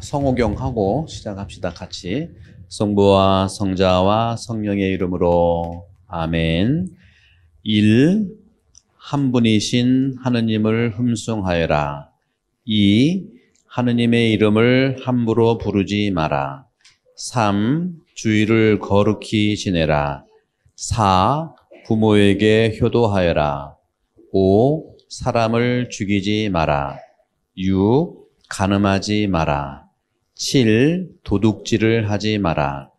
성호경하고 시작합시다. 같이. 성부와 성자와 성령의 이름으로 아멘. 1. 한 분이신 하느님을 흠숭하여라. 2. 하느님의 이름을 함부로 부르지 마라. 3. 주의를 거룩히 지내라. 4. 부모에게 효도하여라. 5. 사람을 죽이지 마라. 6. 간음하지 마라. 7. 도둑질을 하지 마라.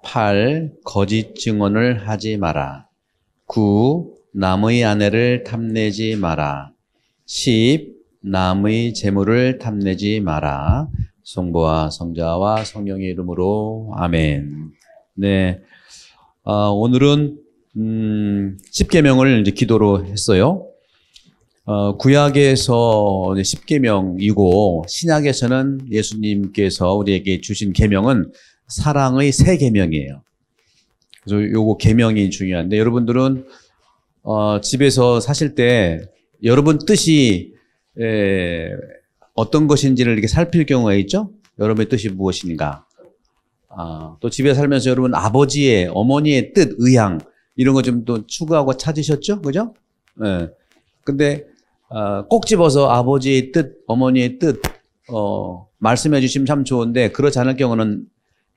8. 거짓 증언을 하지 마라. 9. 남의 아내를 탐내지 마라. 10. 남의 재물을 탐내지 마라. 성부와 성자와 성령의 이름으로 아멘. 네, 오늘은 10계명을 이제 기도로 했어요. 구약에서 10계명이고 신약에서는 예수님께서 우리에게 주신 계명은 사랑의 세 계명이에요. 그래서 요거 계명이 중요한데 여러분들은 집에서 사실 때 여러분 뜻이 어떤 것인지를 이렇게 살필 경우가 있죠? 여러분의 뜻이 무엇인가? 또 집에 살면서 여러분 아버지의, 어머니의 뜻, 의향 이런 거 좀 또 추구하고 찾으셨죠? 그죠? 예. 근데 꼭 집어서 아버지의 뜻, 어머니의 뜻 말씀해 주시면 참 좋은데 그렇지 않을 경우는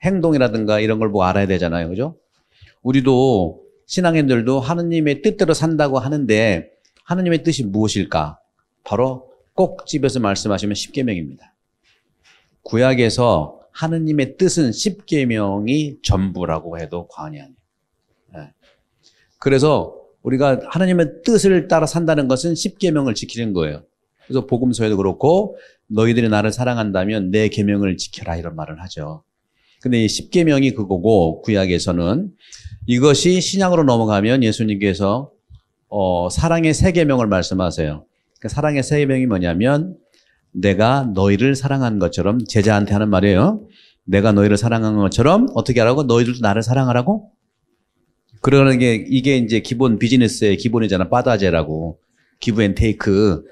행동이라든가 이런 걸 보고 알아야 되잖아요. 그죠? 우리도 신앙인들도 하느님의 뜻대로 산다고 하는데 하느님의 뜻이 무엇일까? 바로 꼭 집에서 말씀하시면 10계명입니다. 구약에서 하느님의 뜻은 10계명이 전부라고 해도 과언이 아니에요. 네. 그래서 우리가 하느님의 뜻을 따라 산다는 것은 10계명을 지키는 거예요. 그래서 복음서에도 그렇고 너희들이 나를 사랑한다면 내 계명을 지켜라 이런 말을 하죠. 근데 이 10계명이 그거고 구약에서는 이것이 신약으로 넘어가면 예수님께서 사랑의 세 계명을 말씀하세요. 그 사랑의 세 계명이 뭐냐면 내가 너희를 사랑한 것처럼 제자한테 하는 말이에요. 내가 너희를 사랑한 것처럼 어떻게 하라고? 너희들도 나를 사랑하라고? 그러는 게 이게 이제 기본 비즈니스의 기본이잖아. 빠다제라고. 기브 앤 테이크.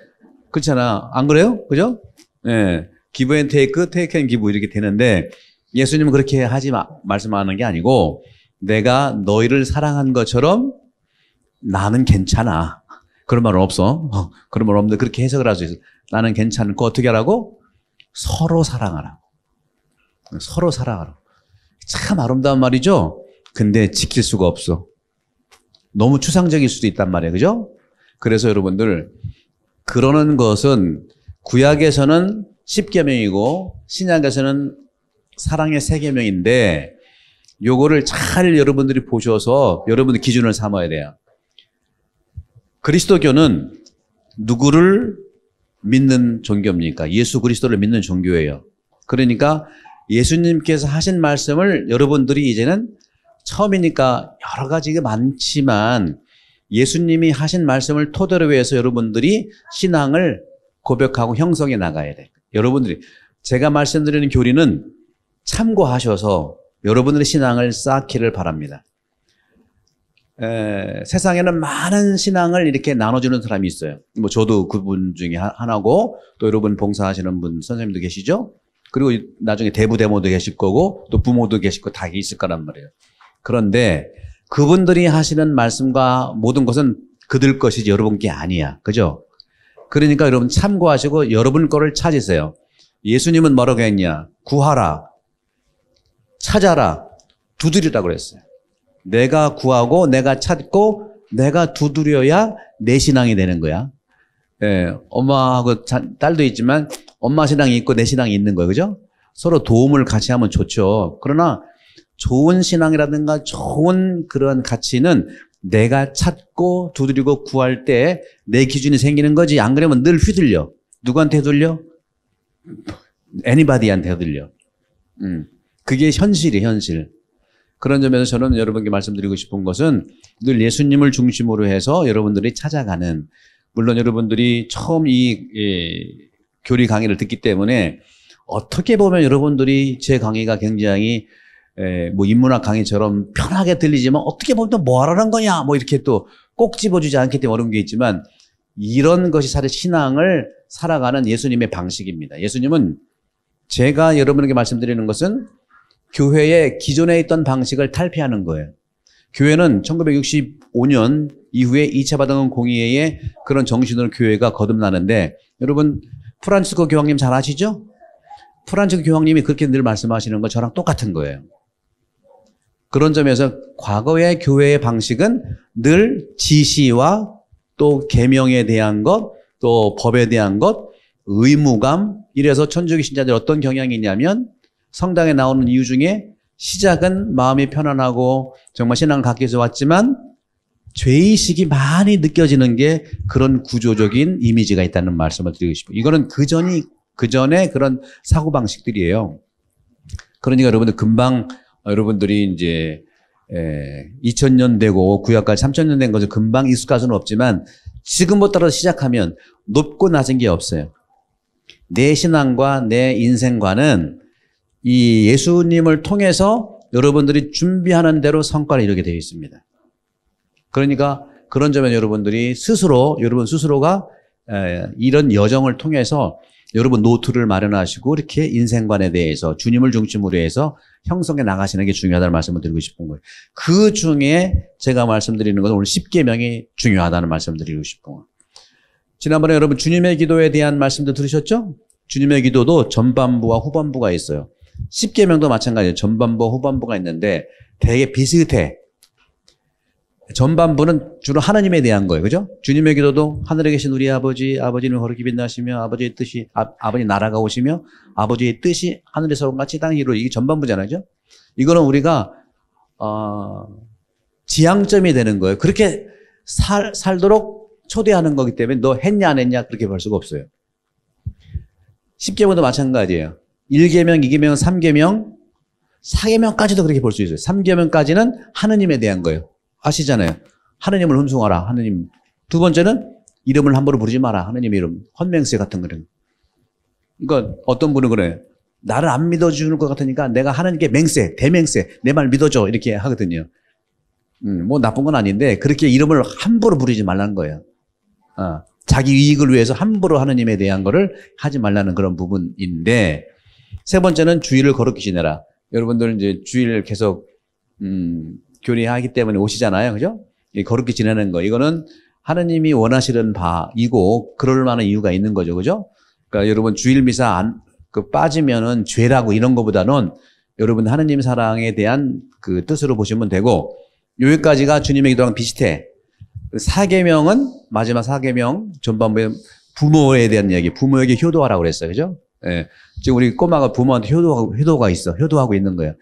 그렇잖아. 안 그래요? 그죠? 예. 기브 앤 테이크, 테이크 앤 기브 이렇게 되는데 예수님은 그렇게 말씀하는 게 아니고 내가 너희를 사랑한 것처럼 나는 괜찮아. 그런 말은 없어. 그런 말 없는데 그렇게 해석을 할 수 있어. 나는 괜찮고 어떻게 하라고? 서로 사랑하라고. 서로 사랑하라고. 참 아름다운 말이죠? 근데 지킬 수가 없어. 너무 추상적일 수도 있단 말이에요. 그죠? 그래서 여러분들 그러는 것은 구약에서는 10계명이고 신약에서는 사랑의 세 계명인데 요거를 잘 여러분들이 보셔서 여러분들 기준을 삼아야 돼요. 그리스도교는 누구를 믿는 종교입니까? 예수 그리스도를 믿는 종교예요. 그러니까 예수님께서 하신 말씀을 여러분들이 이제는 처음이니까 여러 가지가 많지만 예수님이 하신 말씀을 토대로 해서 여러분들이 신앙을 고백하고 형성해 나가야 돼요. 여러분들이 제가 말씀드리는 교리는 참고하셔서 여러분들의 신앙을 쌓기를 바랍니다. 세상에는 많은 신앙을 이렇게 나눠주는 사람이 있어요. 뭐 저도 그분 중에 하나고 또 여러분 봉사하시는 분 선생님도 계시죠? 그리고 나중에 대부대모도 계실 거고 또 부모도 계실 거 다 있을 거란 말이에요. 그런데 그분들이 하시는 말씀과 모든 것은 그들 것이지 여러분 게 아니야. 그죠? 그러니까 여러분 참고하시고 여러분 거를 찾으세요. 예수님은 뭐라고 했냐? 구하라, 찾아라, 두드리라고 그랬어요. 내가 구하고 내가 찾고 내가 두드려야 내 신앙이 되는 거야. 예, 엄마하고 딸도 있지만 엄마 신앙이 있고 내 신앙이 있는 거예요. 그죠? 서로 도움을 같이 하면 좋죠. 그러나 좋은 신앙이라든가 좋은 그런 가치는 내가 찾고 두드리고 구할 때 내 기준이 생기는 거지. 안 그러면 늘 휘둘려. 누구한테 휘둘려? anybody한테 휘둘려. 그게 현실이에요, 현실. 그런 점에서 저는 여러분께 말씀드리고 싶은 것은 늘 예수님을 중심으로 해서 여러분들이 찾아가는, 물론 여러분들이 처음 교리 강의를 듣기 때문에 어떻게 보면 여러분들이 제 강의가 굉장히 뭐 인문학 강의처럼 편하게 들리지만 어떻게 보면 또 뭐 하라는 거냐 뭐 이렇게 또 꼭 집어주지 않기 때문에 어려운 게 있지만 이런 것이 사실 신앙을 살아가는 예수님의 방식입니다. 예수님은 제가 여러분에게 말씀드리는 것은 교회의 기존에 있던 방식을 탈피하는 거예요. 교회는 1965년 이후에 2차 바다원 공의회의 그런 정신으로 교회가 거듭나는데, 여러분 프란치스코 교황님 잘 아시죠? 프란치스코 교황님이 그렇게 늘 말씀하시는 거 저랑 똑같은 거예요. 그런 점에서 과거의 교회의 방식은 늘 지시와 또 계명에 대한 것, 또 법에 대한 것, 의무감, 이래서 천주교 신자들 어떤 경향이 있냐면 성당에 나오는 이유 중에 시작은 마음이 편안하고 정말 신앙을 갖기 위해서 왔지만 죄의식이 많이 느껴지는 게 그런 구조적인 이미지가 있다는 말씀을 드리고 싶어요. 이거는 그 전에 그런 사고방식들이에요. 그러니까 여러분들 금방 여러분들이 이제 2000년 되고 구약까지 3000년 된 것은 금방 익숙할 수는 없지만 지금부터 시작하면 높고 낮은 게 없어요. 내 신앙과 내 인생과는 이 예수님을 통해서 여러분들이 준비하는 대로 성과를 이루게 되어 있습니다. 그러니까 그런 점에 여러분들이 여러분 스스로가 이런 여정을 통해서 여러분 노트를 마련하시고 이렇게 인생관에 대해서 주님을 중심으로 해서 형성해 나가시는 게 중요하다는 말씀을 드리고 싶은 거예요. 그 중에 제가 말씀드리는 것은 오늘 10계명이 중요하다는 말씀을 드리고 싶은 거예요. 지난번에 여러분 주님의 기도에 대한 말씀도 들으셨죠? 주님의 기도도 전반부와 후반부가 있어요. 10계명도 마찬가지예요. 전반부와 후반부가 있는데 되게 비슷해. 전반부는 주로 하나님에 대한 거예요. 그죠? 주님의 기도도 하늘에 계신 우리 아버지, 아버지는 거룩히 빛나시며 아버지의 뜻이, 아버지 나라가 오시며 아버지의 뜻이 하늘에서 같이 땅에 이루어지고, 이게 전반부잖아요. 그죠? 이거는 우리가, 지향점이 되는 거예요. 그렇게 살도록 초대하는 거기 때문에 너 했냐 안 했냐 그렇게 볼 수가 없어요. 10계명도 마찬가지예요. 1계명, 2계명, 3계명, 4계명까지도 그렇게 볼 수 있어요. 3계명까지는 하느님에 대한 거예요. 아시잖아요. 하느님을 흠숭하라. 하느님. 두 번째는 이름을 함부로 부르지 마라. 하느님 이름. 헌맹세 같은 거는. 그러니까 어떤 분은 그래요. 나를 안 믿어주는 것 같으니까 내가 하느님께 맹세, 대맹세, 내 말 믿어줘. 이렇게 하거든요. 뭐 나쁜 건 아닌데 그렇게 이름을 함부로 부르지 말라는 거예요. 자기 이익을 위해서 함부로 하느님에 대한 거를 하지 말라는 그런 부분인데, 세 번째는 주일을 거룩히 지내라. 여러분들 이제 주일 계속 교리하기 때문에 오시잖아요. 그죠? 거룩히 지내는 거. 이거는 하느님이 원하시는 바이고, 그럴 만한 이유가 있는 거죠. 그죠? 그러니까 여러분 주일 미사 빠지면은 죄라고 이런 거보다는 여러분 하느님 사랑에 대한 그 뜻으로 보시면 되고, 여기까지가 주님의 기도랑 비슷해. 4계명은 마지막 4계명 전반부에 부모에 대한 이야기, 부모에게 효도하라고 그랬어요. 그죠? 예. 지금 우리 꼬마가 부모한테 효도가 있어. 효도하고 있는 거예요.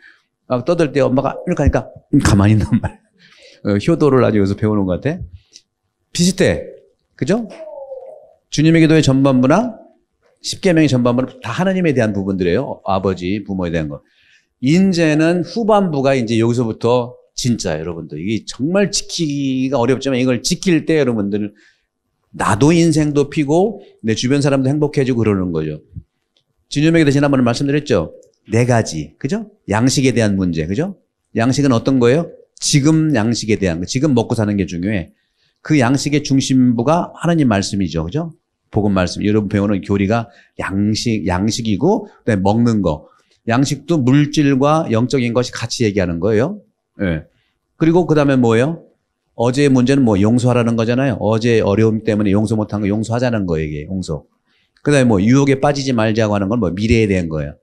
막 떠들 때 엄마가 이렇게 하니까 가만히 있단 말이에요. 효도를 아주 여기서 배우는 것 같아. 비슷해. 그죠? 주님의 기도의 전반부나 10계명의 전반부는 다 하나님에 대한 부분들이에요. 아버지, 부모에 대한 거. 이제는 후반부가 이제 여기서부터 진짜 여러분들, 이게 정말 지키기가 어렵지만 이걸 지킬 때 여러분들 나도 인생도 피고 내 주변 사람도 행복해지고 그러는 거죠. 주님에게 대신 한번 말씀드렸죠. 4가지. 그죠? 양식에 대한 문제. 그죠? 양식은 어떤 거예요? 지금 양식에 대한 거. 지금 먹고 사는 게 중요해. 그 양식의 중심부가 하나님 말씀이죠. 그죠? 복음 말씀. 여러분 배우는 교리가 양식이고, 그다음에 먹는 거. 양식도 물질과 영적인 것이 같이 얘기하는 거예요. 예. 그리고 그 다음에 뭐예요? 어제의 문제는 뭐 용서하라는 거잖아요. 어제 어려움 때문에 용서 못한 거 용서하자는 거예요. 이게 용서. 그 다음에 뭐 유혹에 빠지지 말자고 하는 건 뭐 미래에 대한 거예요.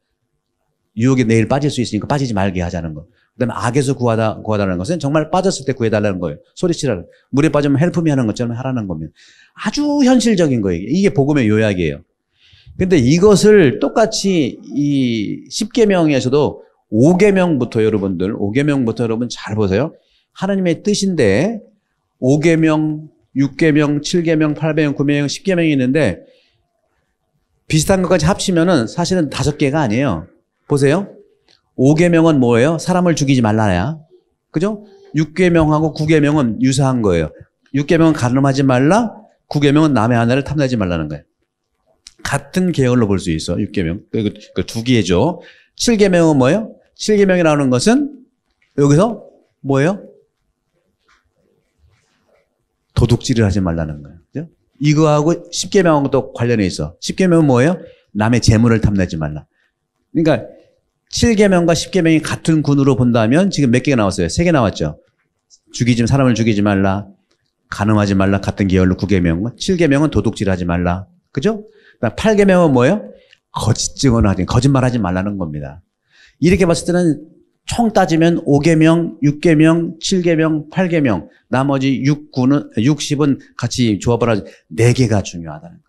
유혹에 내일 빠질 수 있으니까 빠지지 말게 하자는 거. 그 다음에 악에서 구하다는 것은 정말 빠졌을 때 구해달라는 거예요. 소리치라는. 물에 빠지면 헬프미 하는 것처럼 하라는 겁니다. 아주 현실적인 거예요. 이게 복음의 요약이에요. 근데 이것을 똑같이 이 10계명에서도 5계명부터 여러분 잘 보세요. 하나님의 뜻인데 5계명, 6계명, 7계명, 8계명, 9계명, 10계명이 있는데 비슷한 것까지 합치면은 사실은 5개가 아니에요. 보세요. 5계명은 뭐예요? 사람을 죽이지 말라야. 그죠? 6계명하고 9계명은 유사한 거예요. 6계명은 가늠하지 말라, 9계명은 남의 아내를 탐내지 말라는 거예요. 같은 계열로 볼 수 있어. 6계명. 그 2개죠. 7계명은 뭐예요? 7계명이 나오는 것은 여기서 뭐예요? 도둑질을 하지 말라는 거예요. 그죠? 이거하고 10계명하고 또 관련해 있어. 10계명은 뭐예요? 남의 재물을 탐내지 말라. 그러니까 7계명과 10계명이 같은 군으로 본다면 지금 몇 개가 나왔어요? 3개 나왔죠. 사람을 죽이지 말라. 간음하지 말라. 같은 계열로 9계명. 7계명은 도둑질하지 말라. 그죠? 8계명은 뭐예요? 거짓 증언하지, 거짓말하지 말라는 겁니다. 이렇게 봤을 때는 총 따지면 5계명, 6계명, 7계명, 8계명, 나머지 60은 같이 조합을 하지 4개가 중요하다는 거예요.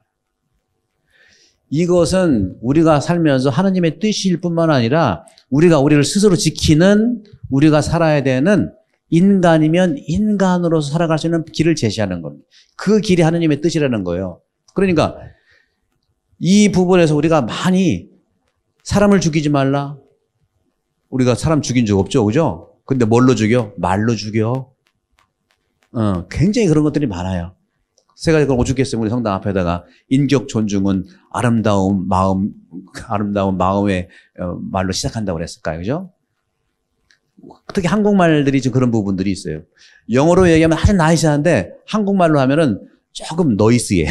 이것은 우리가 살면서 하나님의 뜻일 뿐만 아니라 우리를 스스로 지키는, 우리가 살아야 되는, 인간이면 인간으로서 살아갈 수 있는 길을 제시하는 겁니다. 그 길이 하나님의 뜻이라는 거예요. 그러니까 이 부분에서 우리가 많이 사람을 죽이지 말라. 우리가 사람 죽인 적 없죠, 그죠? 근데 뭘로 죽여? 말로 죽여. 굉장히 그런 것들이 많아요. 세 가지 걸 오죽했으면 우리 성당 앞에다가 인격 존중은 아름다운 마음의 말로 시작한다고 그랬을까요, 그죠? 특히 한국말들이 좀 그런 부분들이 있어요. 영어로 얘기하면 아주 나이스한데 한국말로 하면은 조금 노이스해.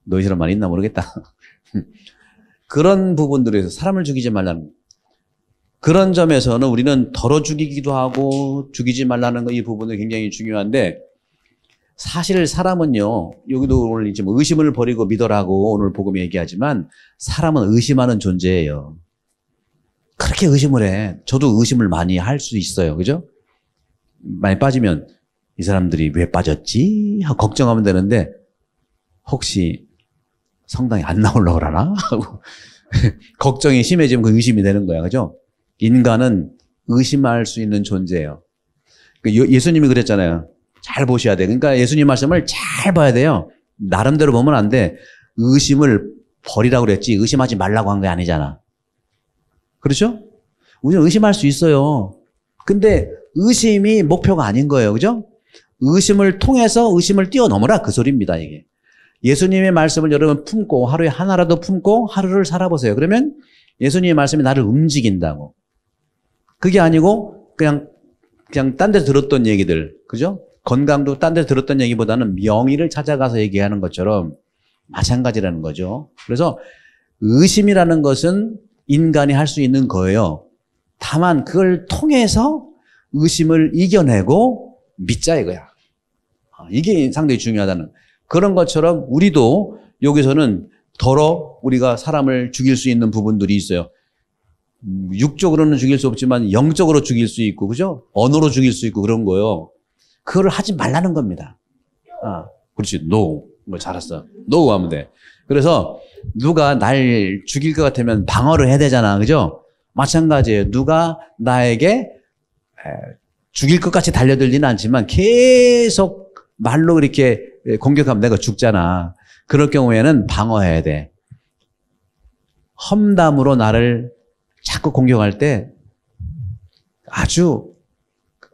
노이스란 말이 있나 모르겠다. 그런 부분들에서 사람을 죽이지 말라는, 그런 점에서는 우리는 덜어 죽이기도 하고 죽이지 말라는 이 부분이 굉장히 중요한데, 사실 사람은요, 여기도 오늘 이제 뭐 의심을 버리고 믿어라고 오늘 복음이 얘기하지만 사람은 의심하는 존재예요. 그렇게 의심을 해. 저도 의심을 많이 할 수 있어요. 그죠? 많이 빠지면 이 사람들이 왜 빠졌지? 하고 걱정하면 되는데 혹시 성당에 안 나오려고 그러나? 하고 걱정이 심해지면 그 의심이 되는 거야. 그죠? 인간은 의심할 수 있는 존재예요. 예수님이 그랬잖아요. 잘 보셔야 돼. 그러니까 예수님 말씀을 잘 봐야 돼요. 나름대로 보면 안 돼. 의심을 버리라고 그랬지 의심하지 말라고 한 게 아니잖아. 그렇죠? 우리는 의심할 수 있어요. 근데 의심이 목표가 아닌 거예요. 그죠? 의심을 통해서 의심을 뛰어넘어라, 그 소리입니다, 이게. 예수님의 말씀을 여러분 품고 하루에 하나라도 품고 하루를 살아보세요. 그러면 예수님의 말씀이 나를 움직인다고. 그게 아니고 그냥 딴 데 들었던 얘기들, 그죠? 건강도 딴 데 들었던 얘기보다는 명의를 찾아가서 얘기하는 것처럼 마찬가지라는 거죠. 그래서 의심이라는 것은 인간이 할 수 있는 거예요. 다만 그걸 통해서 의심을 이겨내고 믿자 이거야. 이게 상당히 중요하다는 그런 것처럼 우리도 여기서는 우리가 사람을 죽일 수 있는 부분들이 있어요. 육적으로는 죽일 수 없지만 영적으로 죽일 수 있고, 그죠? 언어로 죽일 수 있고 그런 거요. 그걸 하지 말라는 겁니다. 그렇지. No. 뭐 잘했어. No 하면 돼. 그래서 누가 날 죽일 것 같으면 방어를 해야 되잖아. 그죠? 마찬가지예요. 누가 나에게 죽일 것 같이 달려들지는 않지만 계속 말로 이렇게 공격하면 내가 죽잖아. 그럴 경우에는 방어해야 돼. 험담으로 나를 자꾸 공격할 때 아주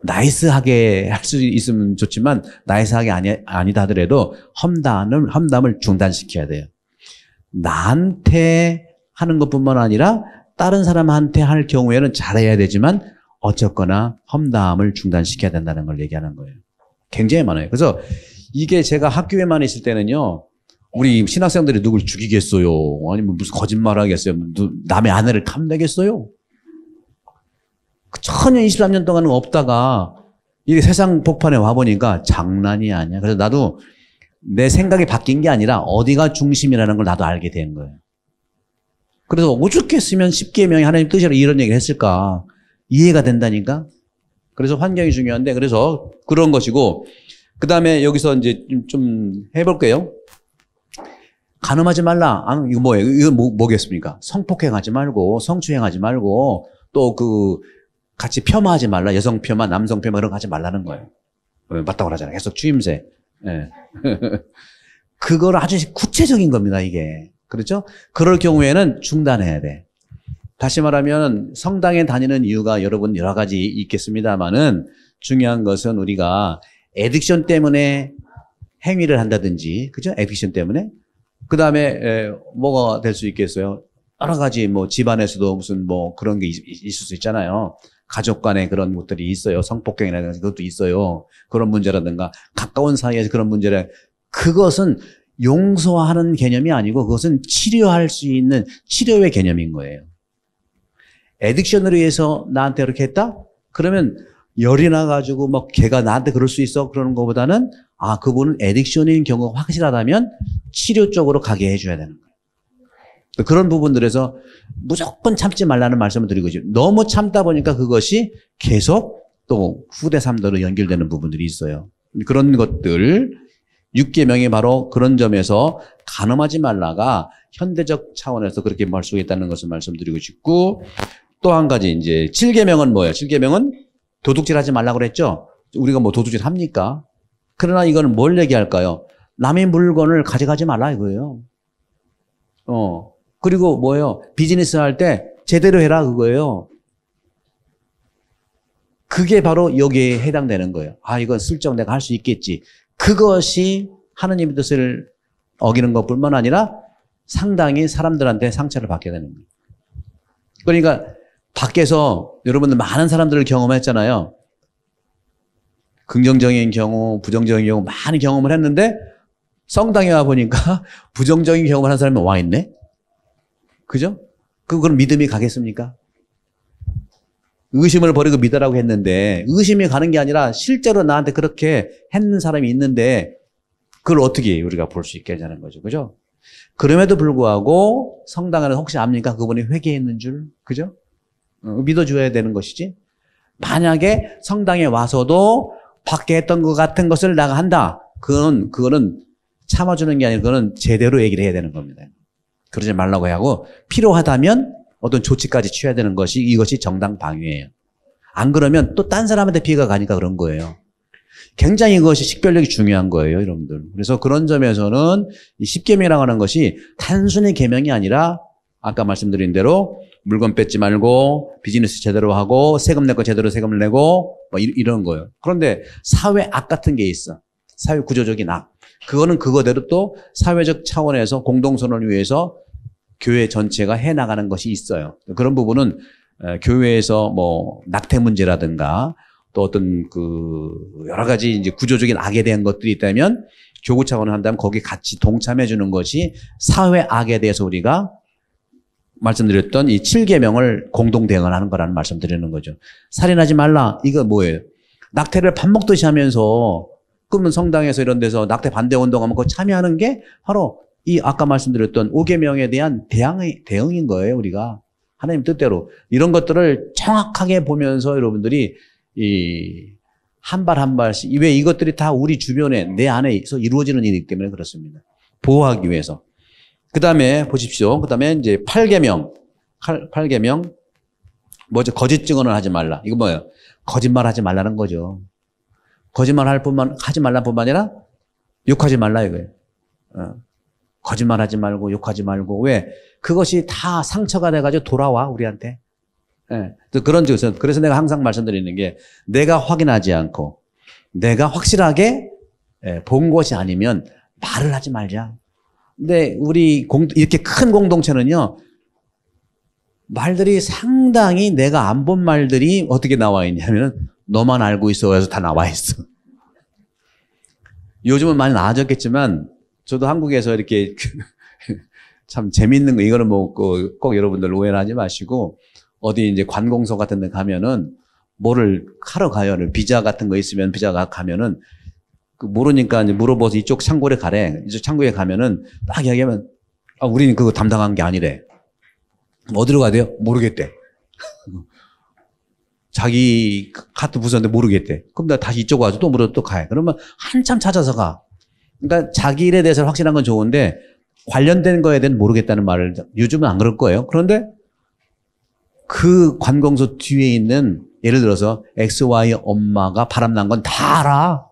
나이스하게 할 수 있으면 좋지만 나이스하게 아니다 하더라도 험담을 중단시켜야 돼요. 나한테 하는 것뿐만 아니라 다른 사람한테 할 경우에는 잘해야 되지만 어쨌거나 험담을 중단시켜야 된다는 걸 얘기하는 거예요. 굉장히 많아요. 그래서 이게 제가 학교에만 있을 때는요, 우리 신학생들이 누굴 죽이겠어요? 아니면 무슨 거짓말 하겠어요? 남의 아내를 탐내겠어요? 전혀 23년 동안은 없다가 이게 세상 복판에 와보니까 장난이 아니야. 그래서 나도 내 생각이 바뀐 게 아니라 어디가 중심이라는 걸 나도 알게 된 거예요. 그래서 오죽했으면 10계명이 하나님 뜻이라 이런 얘기를 했을까? 이해가 된다니까? 그래서 환경이 중요한데, 그래서 그런 것이고, 그 다음에 여기서 이제 좀 해볼게요. 간음하지 말라. 이거 뭐예요? 이건 뭐겠습니까? 성폭행하지 말고, 성추행하지 말고, 또 같이 폄하하지 말라. 여성 폄하, 남성 폄하 이런 거 하지 말라는 거예요. 맞다고 하잖아요. 계속 추임새. 예. 그걸 아주 구체적인 겁니다, 이게. 그렇죠? 그럴 경우에는 중단해야 돼. 다시 말하면 성당에 다니는 이유가 여러분 여러 가지 있겠습니다만은 중요한 것은 우리가 애딕션 때문에 행위를 한다든지, 그죠? 애딕션 때문에. 그 다음에 뭐가 될 수 있겠어요? 여러 가지 뭐 집안에서도 무슨 뭐 그런 게 있을 수 있잖아요. 가족 간에 그런 것들이 있어요. 성폭행이라든가 그것도 있어요. 그런 문제라든가 가까운 사이에서 그런 문제라. 그것은 용서하는 개념이 아니고 그것은 치료할 수 있는 치료의 개념인 거예요. 애딕션을 위해서 나한테 이렇게 했다? 그러면 열이 나가지고 막 걔가 나한테 그럴 수 있어 그러는 것보다는 그분은 애딕션인 경우가 확실하다면 치료 쪽으로 가게 해줘야 되는 거예요. 그런 부분들에서 무조건 참지 말라는 말씀을 드리고 싶어요. 너무 참다 보니까 그것이 계속 또 후대 삶대로 연결되는 부분들이 있어요. 그런 것들 6계명이 바로 그런 점에서 간음하지 말라가 현대적 차원에서 그렇게 말씀하겠다는 것을 말씀드리고 싶고, 또 한 가지 이제 7계명은 뭐예요? 7계명은 도둑질하지 말라고 그랬죠? 우리가 뭐 도둑질 합니까? 그러나 이거는 뭘 얘기할까요? 남의 물건을 가져가지 말라 이거예요. 그리고 뭐예요? 비즈니스 할 때 제대로 해라 그거예요. 그게 바로 여기에 해당되는 거예요. 이건 슬쩍 내가 할 수 있겠지. 그것이 하느님의 뜻을 어기는 것뿐만 아니라 상당히 사람들한테 상처를 받게 되는 거예요. 그러니까 밖에서 여러분들 많은 사람들을 경험했잖아요. 긍정적인 경우, 부정적인 경우 많이 경험을 했는데 성당에 와 보니까 부정적인 경험을 한 사람이 와 있네? 그죠? 그건 믿음이 가겠습니까? 의심을 버리고 믿으라고 했는데 의심이 가는 게 아니라 실제로 나한테 그렇게 했는 사람이 있는데 그걸 어떻게 우리가 볼 수 있게 하자는 거죠. 그죠? 그럼에도 불구하고 성당에는 혹시 압니까? 그분이 회개했는 줄? 그죠? 믿어줘야 되는 것이지. 만약에 성당에 와서도 밖에 했던 것 같은 것을 내가 한다. 그거는 참아주는 게 아니라 그거는 제대로 얘기를 해야 되는 겁니다. 그러지 말라고 하고 필요하다면 어떤 조치까지 취해야 되는 것이 이것이 정당 방위예요. 안 그러면 또 딴 사람한테 피해가 가니까 그런 거예요. 굉장히 이것이 식별력이 중요한 거예요, 여러분들. 그래서 그런 점에서는 이 10계명이라고 하는 것이 단순히 계명이 아니라 아까 말씀드린 대로 물건 뺏지 말고 비즈니스 제대로 하고 세금 낼 거 제대로 세금을 내고 뭐 이런 거예요. 그런데 사회 악 같은 게 있어. 사회 구조적인 악. 그거는 그거대로 또 사회적 차원에서 공동선을 위해서 교회 전체가 해나가는 것이 있어요. 그런 부분은 교회에서 뭐 낙태 문제라든가 또 어떤 여러 가지 이제 구조적인 악에 대한 것들이 있다면 교구 차원을 한다면 거기 같이 동참해 주는 것이 사회 악에 대해서 우리가 말씀드렸던 이 7계명을 공동 대응하는 거라는 말씀 드리는 거죠. 살인하지 말라. 이거 뭐예요? 낙태를 밥 먹듯이 하면서 그러면 성당에서 이런 데서 낙태 반대 운동하면 그거 참여하는 게 바로 이 아까 말씀드렸던 5계명에 대한 대응인 거예요, 우리가. 하나님 뜻대로. 이런 것들을 정확하게 보면서 여러분들이 한 발 한 발씩, 왜 이것들이 다 우리 주변에, 내 안에서 이루어지는 일이기 때문에 그렇습니다. 보호하기 위해서. 그 다음에 보십시오. 그 다음에 이제 8계명. 8계명. 뭐죠? 거짓 증언을 하지 말라. 이거 뭐예요? 거짓말 하지 말라는 거죠. 거짓말 하지 말라는 뿐만 아니라 욕하지 말라 이거예요. 거짓말 하지 말고 욕하지 말고. 왜? 그것이 다 상처가 돼가지고 돌아와 우리한테. 그런 쪽에서 그래서 내가 항상 말씀드리는 게 내가 확인하지 않고 내가 확실하게 본 것이 아니면 말을 하지 말자. 근데 우리 이렇게 큰 공동체는요, 말들이 상당히 내가 안 본 말들이 어떻게 나와 있냐면 너만 알고 있어 그래서 다 나와 있어. 요즘은 많이 나아졌겠지만 저도 한국에서 이렇게 참 재밌는 거, 이거는 뭐 꼭 여러분들 오해를 하지 마시고 어디 이제 관공서 같은 데 가면은 뭐를 하러 가요. 비자 같은 거 있으면 비자가 가면은 모르니까 이제 물어봐서 이쪽 창고에 가래. 이쪽 창고에 가면은 막 이야기하면 우리는 그거 담당한 게 아니래. 어디로 가야 돼요? 모르겠대. 자기 카드 부서인데 모르겠대. 그럼 나 다시 이쪽 와서 또 물어 또 가요. 그러면 한참 찾아서 가. 그러니까 자기 일에 대해서 확실한 건 좋은데 관련된 거에 대해서 모르겠다는 말을 요즘은 안 그럴 거예요. 그런데 그 관공서 뒤에 있는 예를 들어서 XY 엄마가 바람난 건 다 알아.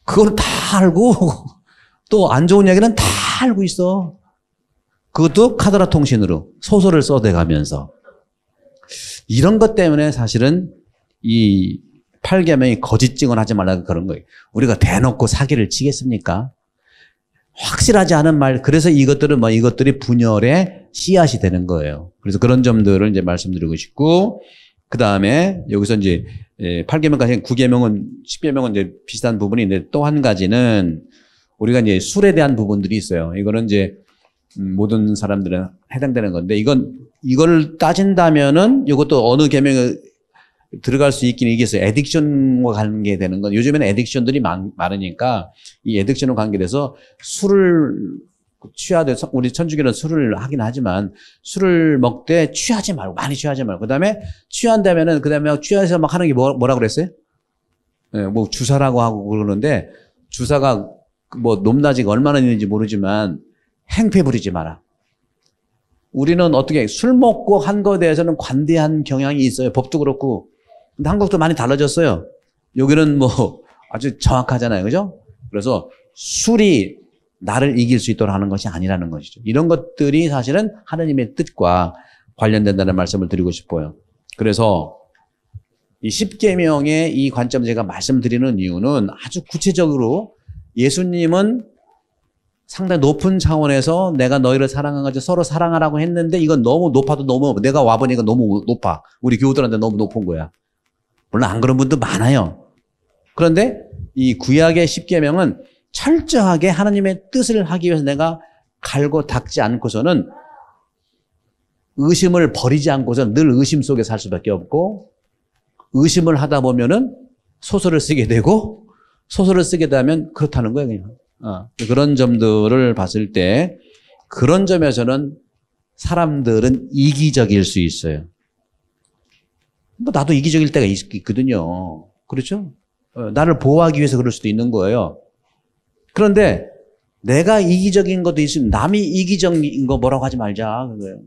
그걸 다 알고 또 안 좋은 얘기는 다 알고 있어. 그것도 카더라 통신으로 소설을 써대가면서. 이런 것 때문에 사실은 이 8계명이 거짓 증언하지 말라고 그런 거예요. 우리가 대놓고 사기를 치겠습니까? 확실하지 않은 말, 그래서 이것들이 분열의 씨앗이 되는 거예요. 그래서 그런 점들을 이제 말씀드리고 싶고, 그 다음에 여기서 이제 8계명까지 9계명은, 10계명은 이제 비슷한 부분이 있는데 또 한 가지는 우리가 이제 술에 대한 부분들이 있어요. 이거는 이제 모든 사람들은 해당되는 건데 이걸 따진다면은 이것도 어느 계명에 들어갈 수 있긴 있겠어요. 애딕션과 관계되는 건 요즘에는 애딕션들이 많으니까 이 애딕션과 관계돼서 술을 취하되 우리 천주교는 술을 하긴 하지만 술을 먹되 취하지 말고 많이 취하지 말고 그다음에 취한다면은 그다음에 취해서 막 하는 게 뭐라 그랬어요? 예, 뭐 주사라고 하고 그러는데 주사가 뭐 높낮이가 얼마나 있는지 모르지만 행패 부리지 마라. 우리는 어떻게 술 먹고 한 거에 대해서는 관대한 경향이 있어요. 법도 그렇고. 근데 한국도 많이 달라졌어요. 여기는 뭐 아주 정확하잖아요. 그죠? 그래서 술이 나를 이길 수 있도록 하는 것이 아니라는 것이죠. 이런 것들이 사실은 하나님의 뜻과 관련된다는 말씀을 드리고 싶어요. 그래서 이 십계명의 이 관점 제가 말씀드리는 이유는 아주 구체적으로 예수님은 상당히 높은 차원에서 내가 너희를 사랑하고 서로 사랑하라고 했는데 이건 너무 높아도 너무 내가 와보니까 너무 높아. 우리 교우들한테 너무 높은 거야. 물론 안 그런 분도 많아요. 그런데 이 구약의 십계명은 철저하게 하나님의 뜻을 하기 위해서 내가 갈고 닦지 않고서는 의심을 버리지 않고서 늘 의심 속에 살 수밖에 없고 의심을 하다 보면은 소설을 쓰게 되고 소설을 쓰게 되면 그렇다는 거예요. 그냥. 그런 점들을 봤을 때 그런 점에서는 사람들은 이기적일 수 있어요. 뭐 나도 이기적일 때가 있거든요. 그렇죠? 나를 보호하기 위해서 그럴 수도 있는 거예요. 그런데 내가 이기적인 것도 있으면 남이 이기적인 거 뭐라고 하지 말자. 그거예요.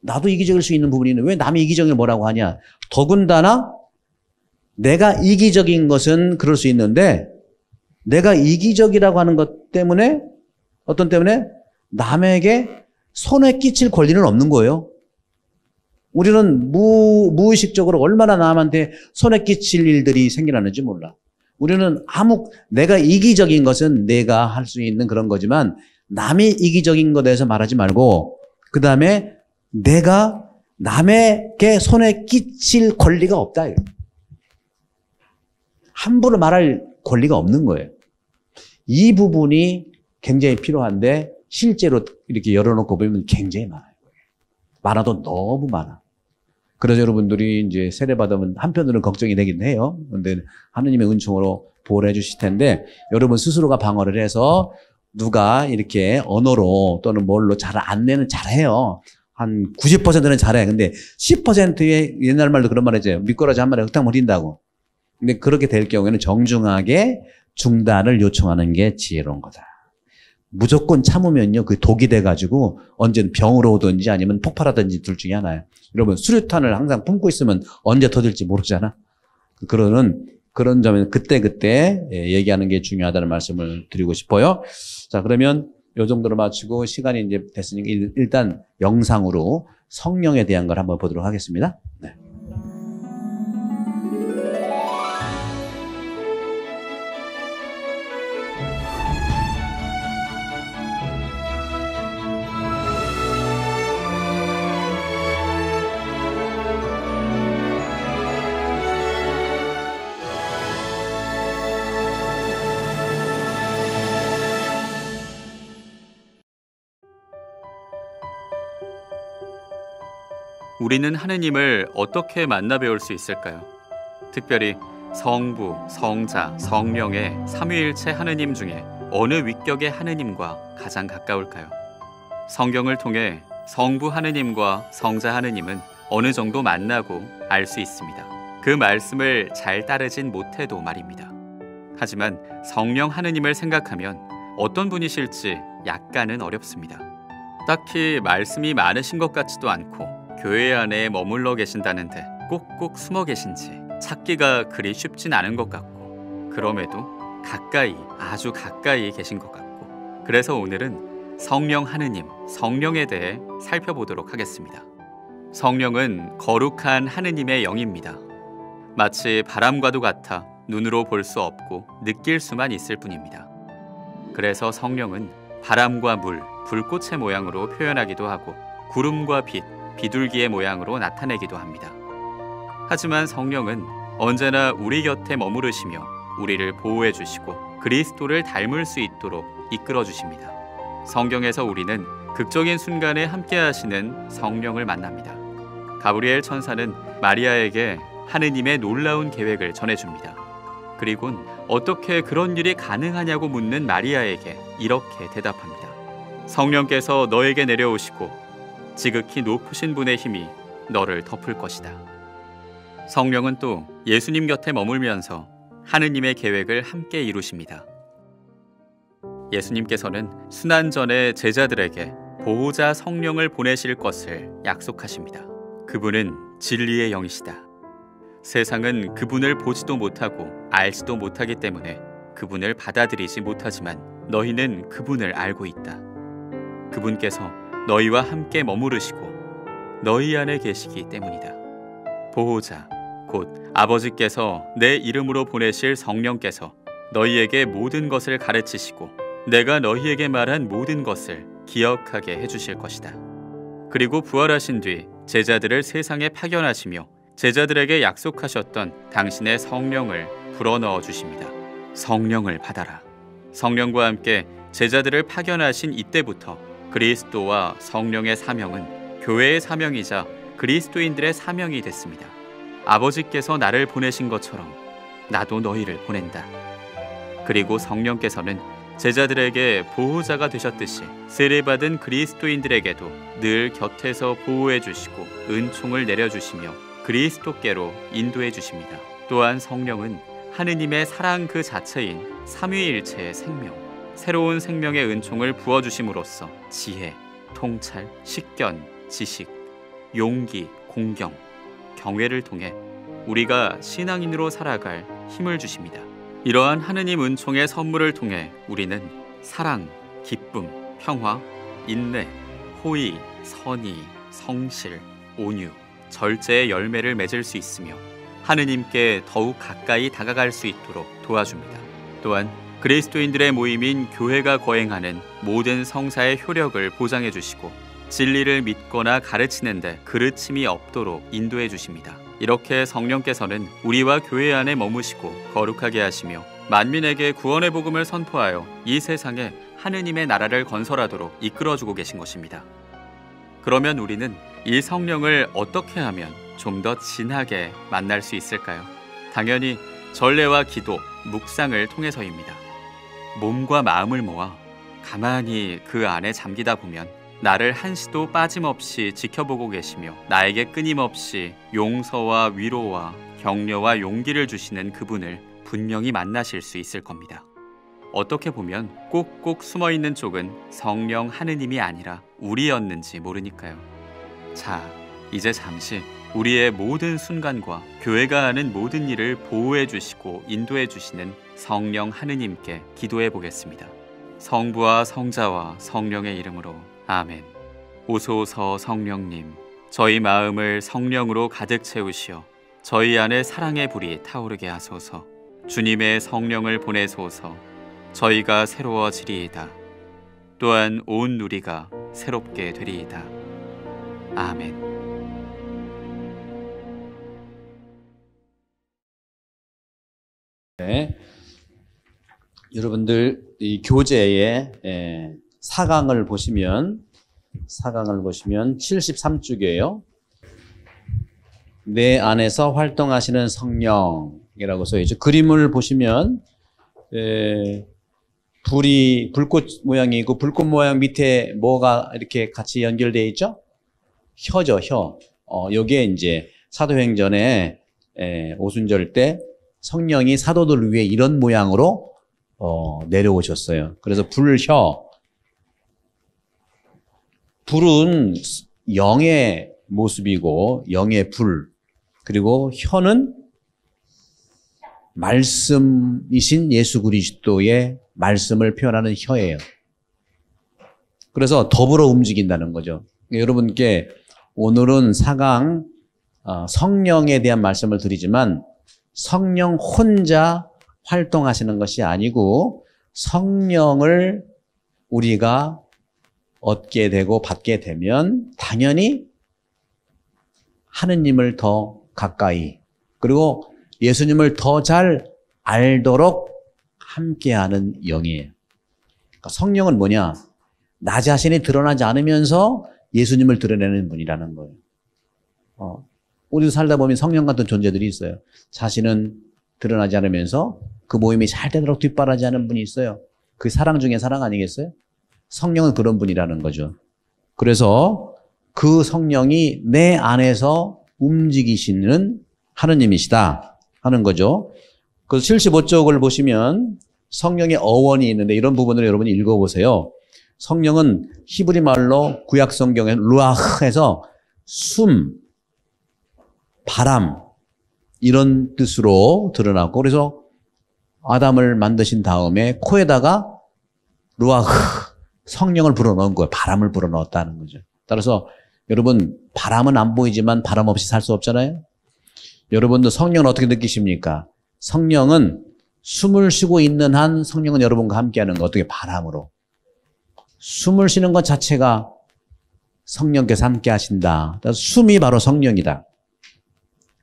나도 이기적일 수 있는 부분이 있는데 왜 남이 이기적인 걸 뭐라고 하냐. 더군다나 내가 이기적인 것은 그럴 수 있는데 내가 이기적이라고 하는 것 때문에 어떤 때문에 남에게 손해 끼칠 권리는 없는 거예요. 우리는 무의식적으로 얼마나 남한테 손해 끼칠 일들이 생겨나는지 몰라. 우리는 내가 이기적인 것은 내가 할 수 있는 그런 거지만 남이 이기적인 것에 대해서 말하지 말고 그 다음에 내가 남에게 손해 끼칠 권리가 없다. 함부로 말할 권리가 없는 거예요. 이 부분이 굉장히 필요한데 실제로 이렇게 열어놓고 보면 굉장히 많아요. 많아도 너무 많아. 그래서 여러분들이 이제 세례받으면 한편으로는 걱정이 되긴 해요. 그런데 하느님의 은총으로 보호를 해주실 텐데 여러분 스스로가 방어를 해서 누가 이렇게 언어로 또는 뭘로 잘 안내는 잘해요. 한 90%는 잘해. 근데 10%의 옛날 말도 그런 말 하죠. 미꾸라지 한 마리 흙탕 버린다고. 근데 그렇게 될 경우에는 정중하게 중단을 요청하는 게 지혜로운 거다. 무조건 참으면요, 그 독이 돼가지고 언제는 병으로 오든지 아니면 폭발하든지 둘 중에 하나예요. 여러분, 수류탄을 항상 품고 있으면 언제 터질지 모르잖아. 그런 점에서 그때그때 얘기하는 게 중요하다는 말씀을 드리고 싶어요. 자, 그러면 요 정도로 마치고 시간이 이제 됐으니까 일단 영상으로 성령에 대한 걸 한번 보도록 하겠습니다. 네. 우리는 하느님을 어떻게 만나 배울 수 있을까요? 특별히 성부, 성자, 성령의 삼위일체 하느님 중에 어느 위격의 하느님과 가장 가까울까요? 성경을 통해 성부 하느님과 성자 하느님은 어느 정도 만나고 알 수 있습니다. 그 말씀을 잘 따르진 못해도 말입니다. 하지만 성령 하느님을 생각하면 어떤 분이실지 약간은 어렵습니다. 딱히 말씀이 많으신 것 같지도 않고 교회 안에 머물러 계신다는데 꼭꼭 숨어 계신지 찾기가 그리 쉽진 않은 것 같고 그럼에도 가까이, 아주 가까이 계신 것 같고 그래서 오늘은 성령 하느님, 성령에 대해 살펴보도록 하겠습니다. 성령은 거룩한 하느님의 영입니다. 마치 바람과도 같아 눈으로 볼 수 없고 느낄 수만 있을 뿐입니다. 그래서 성령은 바람과 물, 불꽃의 모양으로 표현하기도 하고 구름과 빛, 비둘기의 모양으로 나타내기도 합니다. 하지만 성령은 언제나 우리 곁에 머무르시며 우리를 보호해 주시고 그리스도를 닮을 수 있도록 이끌어 주십니다. 성경에서 우리는 극적인 순간에 함께 하시는 성령을 만납니다. 가브리엘 천사는 마리아에게 하느님의 놀라운 계획을 전해줍니다. 그리곤 어떻게 그런 일이 가능하냐고 묻는 마리아에게 이렇게 대답합니다. 성령께서 너에게 내려오시고 지극히 높으신 분의 힘이 너를 덮을 것이다. 성령은 또 예수님 곁에 머물면서 하느님의 계획을 함께 이루십니다. 예수님께서는 순환 전에 제자들에게 보호자 성령을 보내실 것을 약속하십니다. 그분은 진리의 영이시다. 세상은 그분을 보지도 못하고 알지도 못하기 때문에 그분을 받아들이지 못하지만 너희는 그분을 알고 있다. 그분께서 너희와 함께 머무르시고 너희 안에 계시기 때문이다. 보호자, 곧 아버지께서 내 이름으로 보내실 성령께서 너희에게 모든 것을 가르치시고 내가 너희에게 말한 모든 것을 기억하게 해주실 것이다. 그리고 부활하신 뒤 제자들을 세상에 파견하시며 제자들에게 약속하셨던 당신의 성령을 불어넣어 주십니다. 성령을 받아라. 성령과 함께 제자들을 파견하신 이때부터 그리스도와 성령의 사명은 교회의 사명이자 그리스도인들의 사명이 됐습니다. 아버지께서 나를 보내신 것처럼 나도 너희를 보낸다. 그리고 성령께서는 제자들에게 보호자가 되셨듯이 세례받은 그리스도인들에게도 늘 곁에서 보호해 주시고 은총을 내려주시며 그리스도께로 인도해 주십니다. 또한 성령은 하느님의 사랑 그 자체인 삼위일체의 생명, 새로운 생명의 은총을 부어주심으로써 지혜, 통찰, 식견, 지식, 용기, 공경, 경외를 통해 우리가 신앙인으로 살아갈 힘을 주십니다. 이러한 하느님 은총의 선물을 통해 우리는 사랑, 기쁨, 평화, 인내, 호의, 선의, 성실, 온유, 절제의 열매를 맺을 수 있으며 하느님께 더욱 가까이 다가갈 수 있도록 도와줍니다. 또한 그리스도인들의 모임인 교회가 거행하는 모든 성사의 효력을 보장해 주시고 진리를 믿거나 가르치는데 그르침이 없도록 인도해 주십니다. 이렇게 성령께서는 우리와 교회 안에 머무시고 거룩하게 하시며 만민에게 구원의 복음을 선포하여 이 세상에 하느님의 나라를 건설하도록 이끌어주고 계신 것입니다. 그러면 우리는 이 성령을 어떻게 하면 좀 더 진하게 만날 수 있을까요? 당연히 전례와 기도, 묵상을 통해서입니다. 몸과 마음을 모아 가만히 그 안에 잠기다 보면 나를 한시도 빠짐없이 지켜보고 계시며 나에게 끊임없이 용서와 위로와 격려와 용기를 주시는 그분을 분명히 만나실 수 있을 겁니다. 어떻게 보면 꼭꼭 숨어있는 쪽은 성령 하느님이 아니라 우리였는지 모르니까요. 자, 이제 잠시 우리의 모든 순간과 교회가 하는 모든 일을 보호해 주시고 인도해 주시는 성령 하느님께 기도해 보겠습니다. 성부와 성자와 성령의 이름으로 아멘. 오소서 성령님, 저희 마음을 성령으로 가득 채우시어 저희 안에 사랑의 불이 타오르게 하소서. 주님의 성령을 보내소서. 저희가 새로워지리이다. 또한 온 누리가 새롭게 되리이다. 아멘. 네. 여러분들 이 교재에 4강을 보시면 73쪽이에요. 내 안에서 활동하시는 성령이라고 써 있죠. 그림을 보시면 불이 불꽃 모양이고 불꽃 모양 밑에 뭐가 이렇게 같이 연결되어 있죠? 혀죠, 혀. 여기에 이제 사도행전에 오순절 때 성령이 사도들 위에 이런 모양으로 내려오셨어요. 그래서 불혀. 불은 영의 모습이고 영의 불. 그리고 혀는 말씀이신 예수 그리스도의 말씀을 표현하는 혀예요. 그래서 더불어 움직인다는 거죠. 여러분께 오늘은 4강 성령에 대한 말씀을 드리지만 성령 혼자 활동하시는 것이 아니고 성령을 우리가 얻게 되고 받게 되면 당연히 하느님을 더 가까이 그리고 예수님을 더 잘 알도록 함께하는 영이에요. 그러니까 성령은 뭐냐? 나 자신이 드러나지 않으면서 예수님을 드러내는 분이라는 거예요. 우리도 살다 보면 성령 같은 존재들이 있어요. 자신은 드러나지 않으면서 그 모임이 잘 되도록 뒷바라지 하는 분이 있어요. 그 사랑 중에 사랑 아니겠어요? 성령은 그런 분이라는 거죠. 그래서 그 성령이 내 안에서 움직이시는 하느님이시다 하는 거죠. 그래서 75쪽을 보시면 성령의 어원이 있는데 이런 부분을 여러분이 읽어보세요. 성령은 히브리 말로 구약 성경에 루아흐에서 숨, 바람 이런 뜻으로 드러나고 그래서 아담을 만드신 다음에 코에다가 루아흐 성령을 불어넣은 거예요. 바람을 불어넣었다는 거죠. 따라서 여러분 바람은 안 보이지만 바람 없이 살 수 없잖아요. 여러분도 성령은 어떻게 느끼십니까? 성령은 숨을 쉬고 있는 한 성령은 여러분과 함께하는 거 어떻게 바람으로. 숨을 쉬는 것 자체가 성령께서 함께 하신다. 그래서 숨이 바로 성령이다.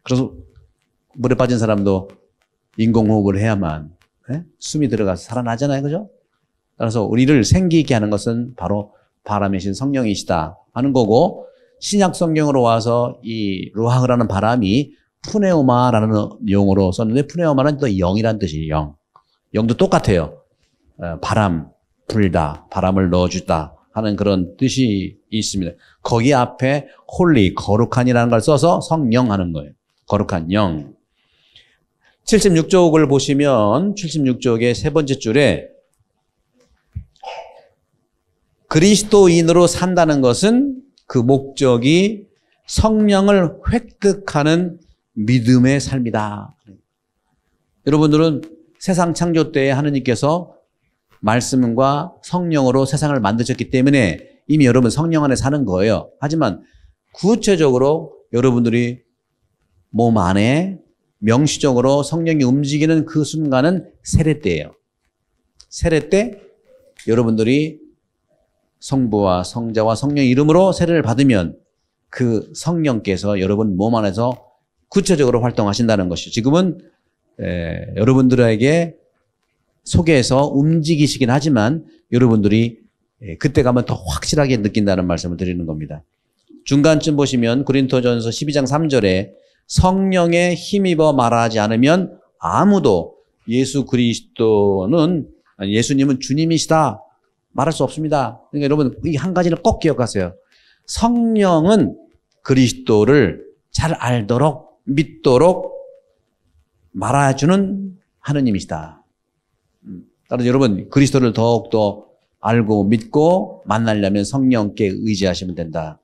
그래서 물에 빠진 사람도 인공호흡을 해야만 숨이 들어가서 살아나잖아요. 그죠? 따라서 우리를 생기 있게 하는 것은 바로 바람이신 성령이시다 하는 거고 신약 성경으로 와서 이 루아흐라는 바람이 푸네오마라는 용어로 썼는데 푸네오마는 또 영이란 뜻이에요. 영. 영도 똑같아요. 바람, 불다, 바람을 넣어주다 하는 그런 뜻이 있습니다. 거기 앞에 홀리, 거룩한이라는 걸 써서 성령 하는 거예요. 거룩한 영. 76쪽을 보시면 76쪽의 세 번째 줄에 그리스도인으로 산다는 것은 그 목적이 성령을 획득하는 믿음의 삶이다. 여러분들은 세상 창조 때에 하느님께서 말씀과 성령으로 세상을 만드셨기 때문에 이미 여러분 성령 안에 사는 거예요. 하지만 구체적으로 여러분들이 몸 안에 명시적으로 성령이 움직이는 그 순간은 세례 때예요. 세례 때 여러분들이 성부와 성자와 성령 이름으로 세례를 받으면 그 성령께서 여러분 몸 안에서 구체적으로 활동하신다는 것이죠. 지금은 여러분들에게 속에서 움직이시긴 하지만 여러분들이 그때 가면 더 확실하게 느낀다는 말씀을 드리는 겁니다. 중간쯤 보시면 고린토전서 12장 3절에 성령에 힘입어 말하지 않으면 아무도 예수 그리스도는 예수님은 주님이시다 말할 수 없습니다. 그러니까 여러분 이 한 가지는 꼭 기억하세요. 성령은 그리스도를 잘 알도록 믿도록 말해주는 하느님이시다. 따라서 여러분 그리스도를 더욱더 알고 믿고 만나려면 성령께 의지하시면 된다.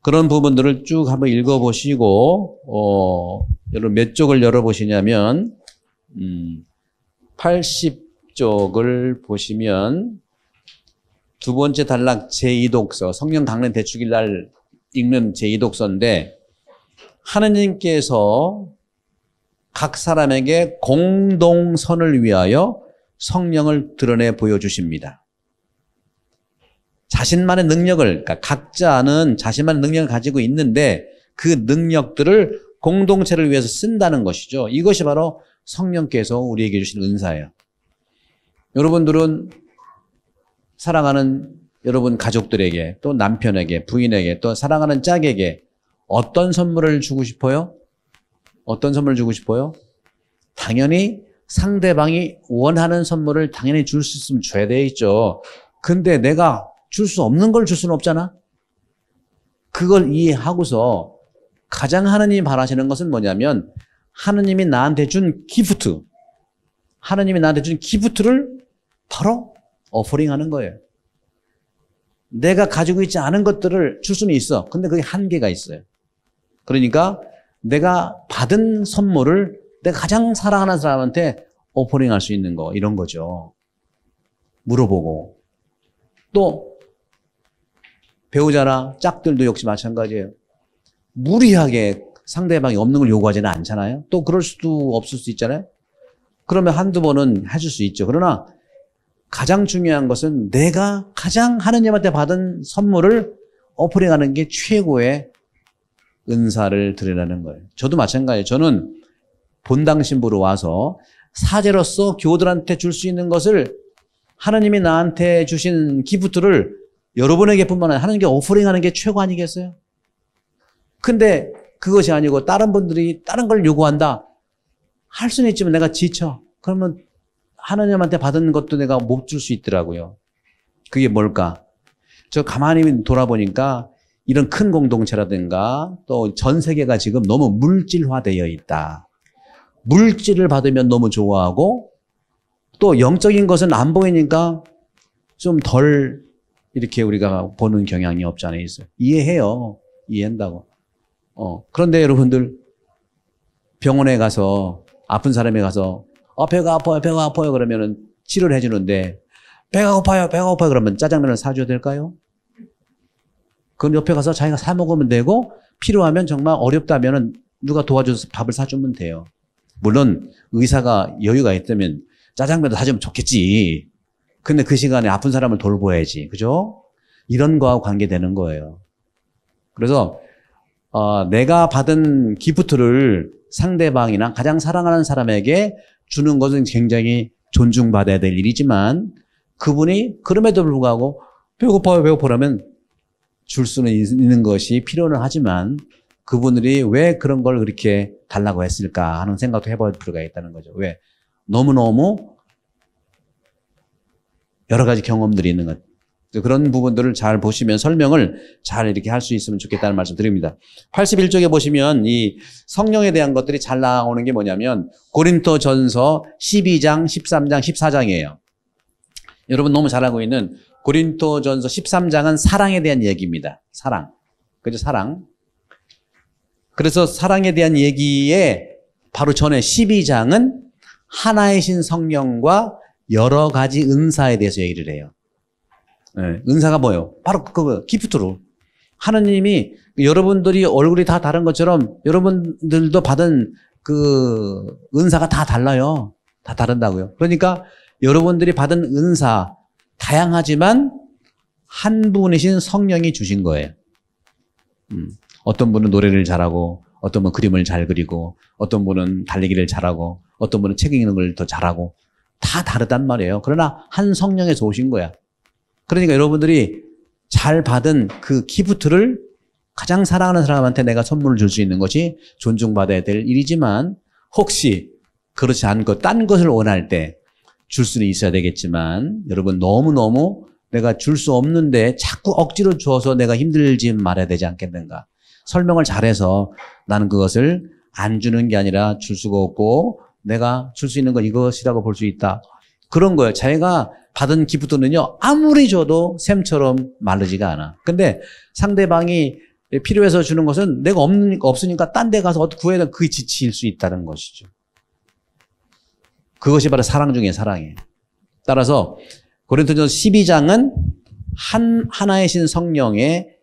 그런 부분들을 쭉 한번 읽어보시고 여러분 몇 쪽을 열어보시냐면 80쪽을 보시면 두 번째 단락 제2독서 성령 강림 대축일 날 읽는 제2독서인데 하느님께서 각 사람에게 공동선을 위하여 성령을 드러내 보여주십니다. 자신만의 능력을, 그러니까 각자는 자신만의 능력을 가지고 있는데 그 능력들을 공동체를 위해서 쓴다는 것이죠. 이것이 바로 성령께서 우리에게 주신 은사예요. 여러분들은 사랑하는 여러분 가족들에게 또 남편에게 부인에게 또 사랑하는 짝에게 어떤 선물을 주고 싶어요? 어떤 선물을 주고 싶어요? 당연히 상대방이 원하는 선물을 당연히 줄 수 있으면 줘야 돼 있죠. 근데 내가 줄 수 없는 걸 줄 수는 없잖아. 그걸 이해하고서 가장 하느님이 바라시는 것은 뭐냐면 하느님이 나한테 준 기프트, 하느님이 나한테 준 기프트를 바로 어퍼링하는 거예요. 내가 가지고 있지 않은 것들을 줄 수는 있어. 근데 그게 한계가 있어요. 그러니까 내가 받은 선물을 내가 가장 사랑하는 사람한테 오퍼링할 수 있는 거 이런 거죠. 물어보고 또 배우자나 짝들도 역시 마찬가지예요. 무리하게 상대방이 없는 걸 요구하지는 않잖아요. 또 그럴 수도 없을 수 있잖아요. 그러면 한두 번은 해줄 수 있죠. 그러나 가장 중요한 것은 내가 가장 하느님한테 받은 선물을 오퍼링하는 게 최고의 은사를 드리라는 거예요. 저도 마찬가지예요. 저는 본당 신부로 와서 사제로서 교우들한테 줄 수 있는 것을 하나님이 나한테 주신 기프트를 여러분에게뿐만 아니라 하나님께 오퍼링하는 게 최고 아니겠어요? 근데 그것이 아니고 다른 분들이 다른 걸 요구한다. 할 수는 있지만 내가 지쳐. 그러면 하나님한테 받은 것도 내가 못 줄 수 있더라고요. 그게 뭘까? 저 가만히 돌아보니까 이런 큰 공동체라든가 또 전 세계가 지금 너무 물질화되어 있다. 물질을 받으면 너무 좋아하고 또 영적인 것은 안 보이니까 좀 덜 이렇게 우리가 보는 경향이 없지 않아 있어요. 이해해요. 이해한다고. 그런데 여러분들 병원에 가서 아픈 사람이 가서 배가 아파요, 배가 아파요 그러면은 치료를 해주는데 배가 고파요, 배가 고파요 그러면 짜장면을 사줘야 될까요? 그건 옆에 가서 자기가 사 먹으면 되고 필요하면 정말 어렵다면은 누가 도와줘서 밥을 사주면 돼요. 물론 의사가 여유가 있다면 짜장면도 사주면 좋겠지. 근데 그 시간에 아픈 사람을 돌봐야지. 그죠? 이런 거하고 관계되는 거예요. 그래서 내가 받은 기프트를 상대방이나 가장 사랑하는 사람에게 주는 것은 굉장히 존중받아야 될 일이지만 그분이 그럼에도 불구하고 배고파요, 배고파라면 줄 수는 있는 것이 필요는 하지만 그분들이 왜 그런 걸 그렇게 달라고 했을까 하는 생각도 해볼 필요가 있다는 거죠. 왜? 너무너무 여러 가지 경험들이 있는 것. 그런 부분들을 잘 보시면 설명을 잘 이렇게 할 수 있으면 좋겠다는 말씀 드립니다. 81쪽에 보시면 이 성령에 대한 것들이 잘 나오는 게 뭐냐면 고린토전서 12장, 13장, 14장이에요. 여러분 너무 잘 알고 있는 고린토전서 13장은 사랑에 대한 얘기입니다. 사랑. 그죠? 사랑. 그래서 사랑에 대한 얘기에 바로 전에 12장은 하나이신 성령과 여러 가지 은사에 대해서 얘기를 해요. 네, 은사가 뭐예요? 바로 그 기프트로. 하느님이 여러분들이 얼굴이 다 다른 것처럼 여러분들도 받은 그 은사가 다 달라요. 다 다른다고요. 그러니까 여러분들이 받은 은사 다양하지만 한 분이신 성령이 주신 거예요. 어떤 분은 노래를 잘하고 어떤 분은 그림을 잘 그리고 어떤 분은 달리기를 잘하고 어떤 분은 책 읽는 걸 더 잘하고 다 다르단 말이에요. 그러나 한 성령에서 오신 거야. 그러니까 여러분들이 잘 받은 그 기프트를 가장 사랑하는 사람한테 내가 선물을 줄 수 있는 것이 존중받아야 될 일이지만 혹시 그렇지 않고 딴 것을 원할 때 줄 수는 있어야 되겠지만 여러분 너무너무 내가 줄 수 없는데 자꾸 억지로 줘서 내가 힘들지 말아야 되지 않겠는가. 설명을 잘해서 나는 그것을 안 주는 게 아니라 줄 수가 없고 내가 줄 수 있는 건 이것이라고 볼 수 있다. 그런 거예요. 자기가 받은 기프트는요, 아무리 줘도 샘처럼 마르지가 않아. 근데 상대방이 필요해서 주는 것은 내가 없으니까 딴 데 가서 어떻게 구해야 그게 지치일 수 있다는 것이죠. 그것이 바로 사랑 중에 사랑이에요. 따라서 고린토전서 12장은 하나이신 성령의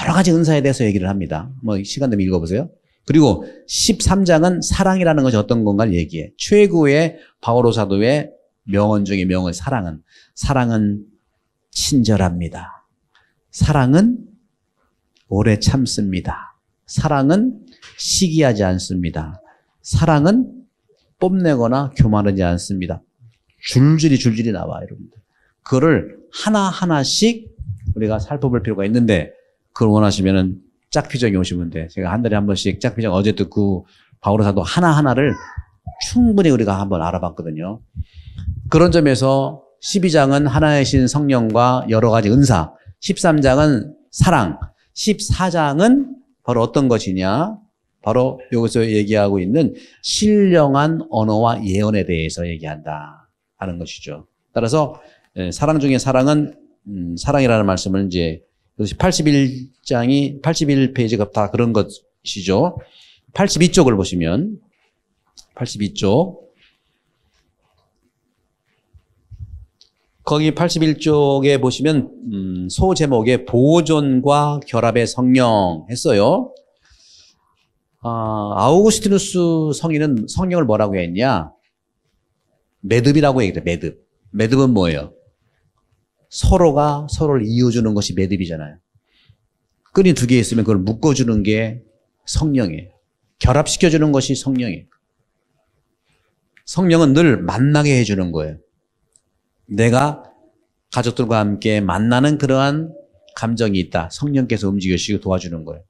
여러 가지 은사에 대해서 얘기를 합니다. 뭐 시간 되면 읽어보세요. 그리고 13장은 사랑이라는 것이 어떤 건가를 얘기해. 최고의 바오로 사도의 명언 중에 명언 사랑은 친절합니다. 사랑은 오래 참습니다. 사랑은 시기하지 않습니다. 사랑은 뽐내거나 교만하지 않습니다. 줄줄이 나와 여러분들. 그거를 하나하나씩 우리가 살펴볼 필요가 있는데 그걸 원하시면은 짝피정에 오시면 돼. 제가 한 달에 한 번씩 짝피정 어제도 그 바오로 사도 하나하나를 충분히 우리가 한번 알아봤거든요. 그런 점에서 12장은 하나이신 성령과 여러 가지 은사, 13장은 사랑, 14장은 바로 어떤 것이냐? 바로 여기서 얘기하고 있는 신령한 언어와 예언에 대해서 얘기한다 하는 것이죠. 따라서 사랑 중에 사랑은 사랑이라는 말씀을 이제 81페이지가 다 그런 것이죠. 82쪽을 보시면 82쪽 거기 81쪽에 보시면 소제목에 보존과 결합의 성령 했어요. 아우구스티누스 성인은 성령을 뭐라고 했냐? 매듭이라고 얘기해. 매듭은 뭐예요? 서로가 서로를 이어주는 것이 매듭이잖아요. 끈이 두 개 있으면 그걸 묶어주는 게 성령이에요. 결합시켜주는 것이 성령이에요. 성령은 늘 만나게 해주는 거예요. 내가 가족들과 함께 만나는 그러한 감정이 있다. 성령께서 움직여주시고 도와주는 거예요.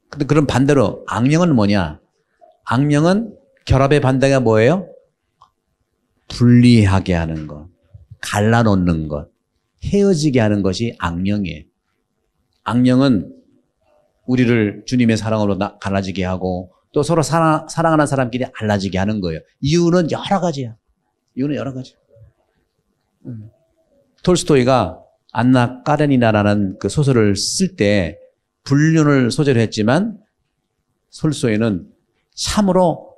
근데 그럼 반대로 악령은 뭐냐? 악령은 결합의 반대가 뭐예요? 분리하게 하는 것, 갈라놓는 것, 헤어지게 하는 것이 악령이에요. 악령은 우리를 주님의 사랑으로 갈라지게 하고 또 서로 사랑하는 사람끼리 갈라지게 하는 거예요. 이유는 여러 가지야. 이유는 여러 가지. 톨스토이가 안나 까레니나라는 그 소설을 쓸 때 불륜을 소재로 했지만 톨스토이는 참으로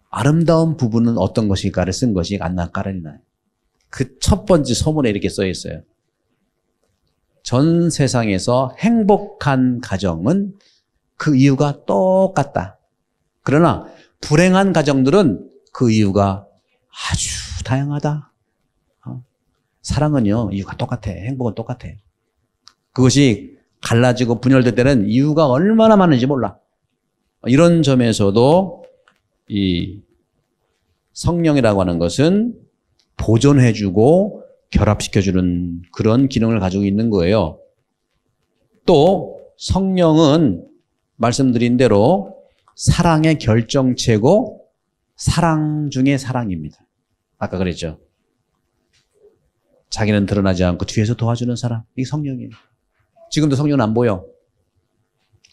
아름다운 부분은 어떤 것일까를 쓴 것이 안나 까레니나. 그 첫 번째 서문에 이렇게 써 있어요. 전 세상에서 행복한 가정은 그 이유가 똑같다. 그러나 불행한 가정들은 그 이유가 아주 다양하다. 사랑은요, 이유가 똑같아. 행복은 똑같아. 그것이 갈라지고 분열될 때는 이유가 얼마나 많은지 몰라. 이런 점에서도 이 성령이라고 하는 것은 보존해주고 결합시켜주는 그런 기능을 가지고 있는 거예요. 또 성령은 말씀드린 대로 사랑의 결정체고 사랑 중에 사랑입니다. 아까 그랬죠. 자기는 드러나지 않고 뒤에서 도와주는 사람. 이게 성령이에요. 지금도 성령은 안 보여.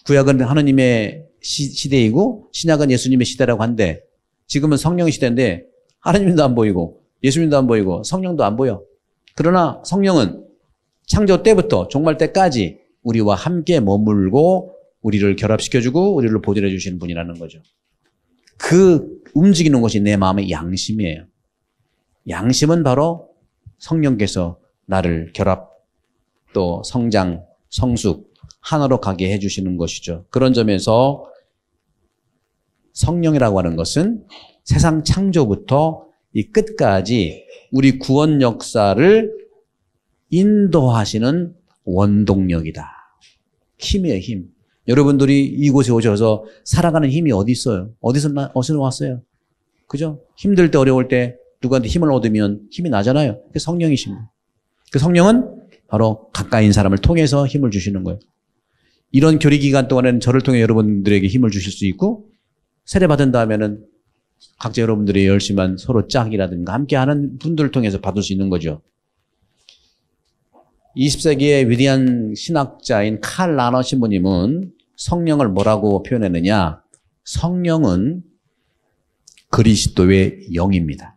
구약은 하느님의 시대이고 신약은 예수님의 시대라고 한데 지금은 성령의 시대인데 하느님도 안 보이고 예수님도 안 보이고 성령도 안 보여. 그러나 성령은 창조 때부터 종말 때까지 우리와 함께 머물고 우리를 결합시켜주고 우리를 보존해 주시는 분이라는 거죠. 그 움직이는 것이 내 마음의 양심이에요. 양심은 바로 성령께서 나를 결합 또 성장, 성숙, 하나로 가게 해주시는 것이죠. 그런 점에서 성령이라고 하는 것은 세상 창조부터 이 끝까지 우리 구원 역사를 인도하시는 원동력이다. 힘이에요, 힘. 여러분들이 이곳에 오셔서 살아가는 힘이 어디 있어요? 어디서 왔어요? 그죠? 힘들 때 어려울 때 누구한테 힘을 얻으면 힘이 나잖아요. 그게 성령이십니다. 그 성령은 바로 가까이인 사람을 통해서 힘을 주시는 거예요. 이런 교리 기간 동안에는 저를 통해 여러분들에게 힘을 주실 수 있고 세례 받은 다음에는 각자 여러분들이 열심한 서로 짝이라든가 함께하는 분들을 통해서 받을 수 있는 거죠. 20세기의 위대한 신학자인 칼 라너 신부님은 성령을 뭐라고 표현했느냐? 성령은 그리스도의 영입니다.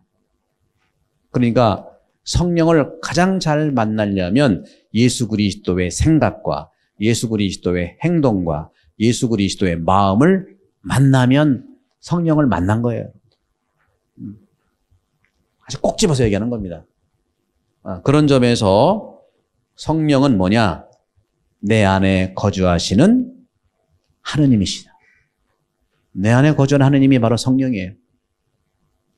그러니까 성령을 가장 잘 만나려면 예수 그리스도의 생각과 예수 그리스도의 행동과 예수 그리스도의 마음을 만나면 성령을 만난 거예요. 아주 꼭 집어서 얘기하는 겁니다. 그런 점에서 성령은 뭐냐? 내 안에 거주하시는 하느님이시다. 내 안에 거주하는 하느님이 바로 성령이에요.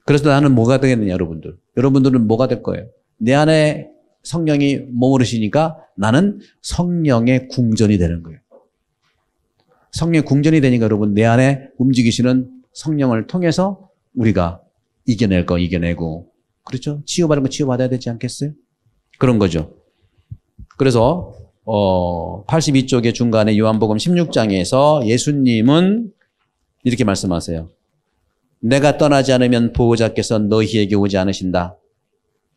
그래서 나는 뭐가 되겠느냐, 여러분들. 여러분들은 뭐가 될 거예요? 내 안에 성령이 머무르시니까 나는 성령의 궁전이 되는 거예요. 성령의 궁전이 되니까 여러분 내 안에 움직이시는 성령을 통해서 우리가 이겨낼 거 이겨내고, 그렇죠? 치유받은 거 치유받아야 되지 않겠어요? 그런 거죠. 그래서 82쪽의 중간에 요한복음 16장에서 예수님은 이렇게 말씀하세요. 내가 떠나지 않으면 보호자께서 너희에게 오지 않으신다.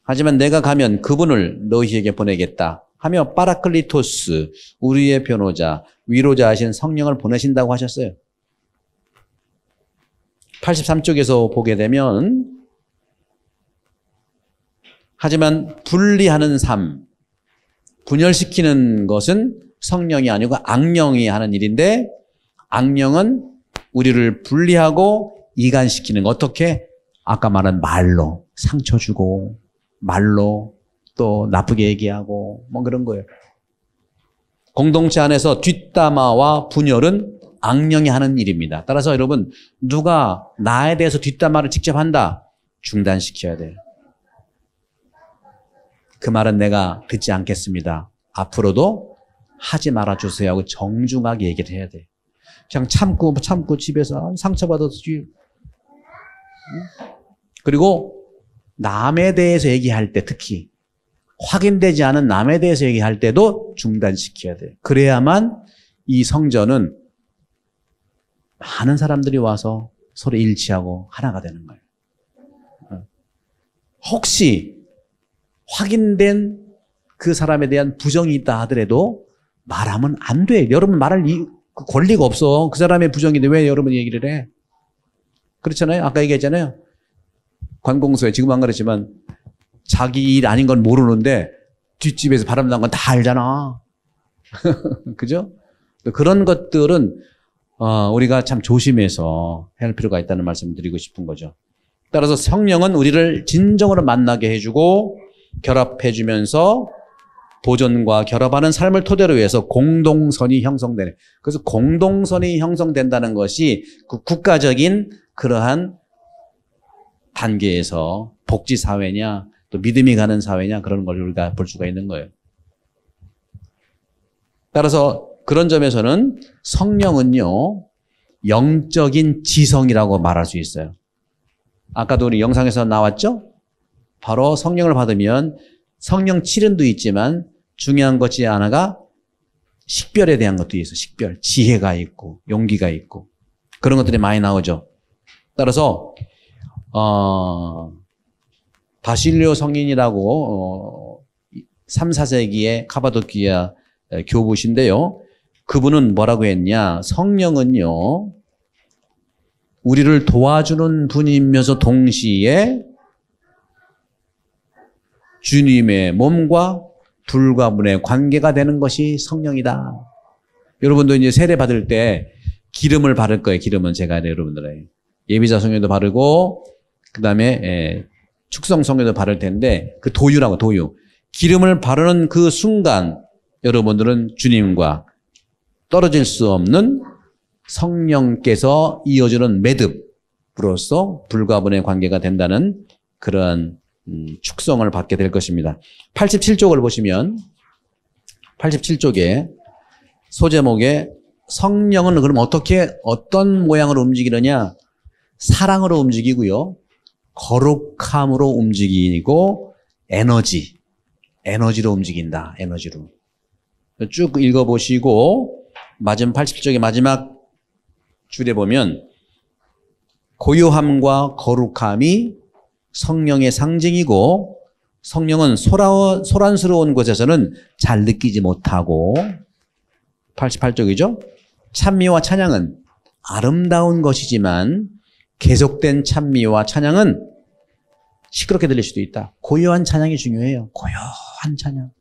하지만 내가 가면 그분을 너희에게 보내겠다 하며 파라클리토스, 우리의 변호자, 위로자 하신 성령을 보내신다고 하셨어요. 83쪽에서 보게 되면 하지만 분리하는 삶, 분열시키는 것은 성령이 아니고 악령이 하는 일인데 악령은 우리를 분리하고 이간시키는 거. 어떻게? 아까 말한 말로 상처 주고 말로 또 나쁘게 얘기하고 뭐 그런 거예요. 공동체 안에서 뒷담화와 분열은 악령이 하는 일입니다. 따라서 여러분 누가 나에 대해서 뒷담화를 직접 한다. 중단시켜야 돼요. 그 말은 내가 듣지 않겠습니다. 앞으로도 하지 말아주세요 하고 정중하게 얘기를 해야 돼요. 그냥 참고 집에서 상처받아서 그리고 남에 대해서 얘기할 때 특히 확인되지 않은 남에 대해서 얘기할 때도 중단시켜야 돼요. 그래야만 이 성전은 많은 사람들이 와서 서로 일치하고 하나가 되는 거예요. 혹시 확인된 그 사람에 대한 부정이 있다 하더라도 말하면 안 돼. 여러분 말할 권리가 없어. 그 사람의 부정인데 왜 여러분이 얘기를 해? 그렇잖아요. 아까 얘기했잖아요. 관공서에 지금 안 그랬지만 자기 일 아닌 건 모르는데 뒷집에서 바람 난 건 다 알잖아. 그죠? 그런 것들은 우리가 참 조심해서 해야 할 필요가 있다는 말씀을 드리고 싶은 거죠. 따라서 성령은 우리를 진정으로 만나게 해주고 결합해주면서 보존과 결합하는 삶을 토대로 해서 공동선이 형성되네. 그래서 공동선이 형성된다는 것이 그 국가적인 그러한 단계에서 복지사회냐 또 믿음이 가는 사회냐 그런 걸 우리가 볼 수가 있는 거예요. 따라서 그런 점에서는 성령은요 영적인 지성이라고 말할 수 있어요. 아까도 우리 영상에서 나왔죠? 바로 성령을 받으면 성령 칠은도 있지만 중요한 것이 하나가 식별에 대한 것도 있어요. 식별, 지혜가 있고 용기가 있고 그런 것들이 많이 나오죠. 따라서 바실리오 성인이라고 3, 4세기의 카바도키아 교부신데요. 그분은 뭐라고 했냐? 성령은요 우리를 도와주는 분이면서 동시에 주님의 몸과 불과 분의 관계가 되는 것이 성령이다. 여러분도 이제 세례 받을 때 기름을 바를 거예요. 기름은 제가 여러분들의 예비자 성령도 바르고 그 다음에 축성 성령도 바를 텐데 그 도유라고 도유. 기름을 바르는 그 순간 여러분들은 주님과 떨어질 수 없는 성령께서 이어주는 매듭으로서 불과 분의 관계가 된다는 그런 축성을 받게 될 것입니다. 87쪽을 보시면 87쪽에 소제목에 성령은 그럼 어떤 모양으로 움직이느냐? 사랑으로 움직이고요. 거룩함으로 움직이고 에너지로 움직인다. 에너지로. 쭉 읽어보시고 맞은 87쪽의 마지막 줄에 보면 고요함과 거룩함이 성령의 상징이고 성령은 소란스러운 곳에서는 잘 느끼지 못하고 88쪽이죠. 찬미와 찬양은 아름다운 것이지만 계속된 찬미와 찬양은 시끄럽게 들릴 수도 있다. 고요한 찬양이 중요해요. 고요한 찬양.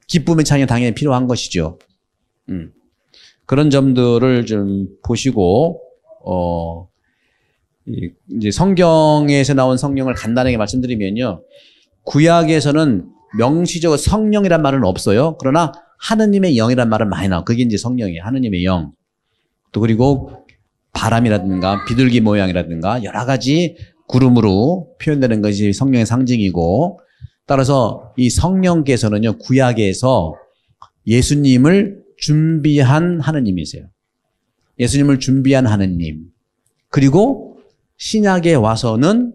기쁨의 찬양이 당연히 필요한 것이죠. 그런 점들을 좀 보시고 이제 성경에서 나온 성령을 간단하게 말씀드리면요. 구약에서는 명시적으로 성령이란 말은 없어요. 그러나 하느님의 영이란 말은 많이 나와요. 그게 이제 성령이에요. 하느님의 영. 또 그리고 바람이라든가 비둘기 모양이라든가 여러 가지 구름으로 표현되는 것이 성령의 상징이고 따라서 이 성령께서는요. 구약에서 예수님을 준비한 하느님이세요. 예수님을 준비한 하느님. 그리고 신약에 와서는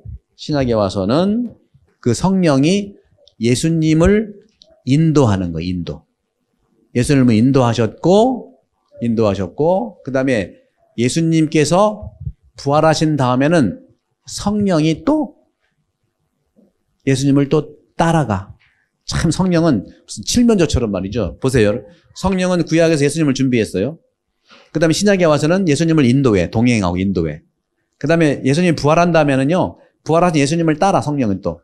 그 성령이 예수님을 인도하는 거예요. 예수님을 인도하셨고 그 다음에 예수님께서 부활하신 다음에는 성령이 또 예수님을 또 따라가. 참 성령은 무슨 칠면조처럼 말이죠. 보세요. 성령은 구약에서 예수님을 준비했어요. 그 다음에 신약에 와서는 예수님을 인도해. 동행하고 인도해. 그 다음에 예수님이 부활한 다음에는요. 부활하신 예수님을 따라 성령은 또.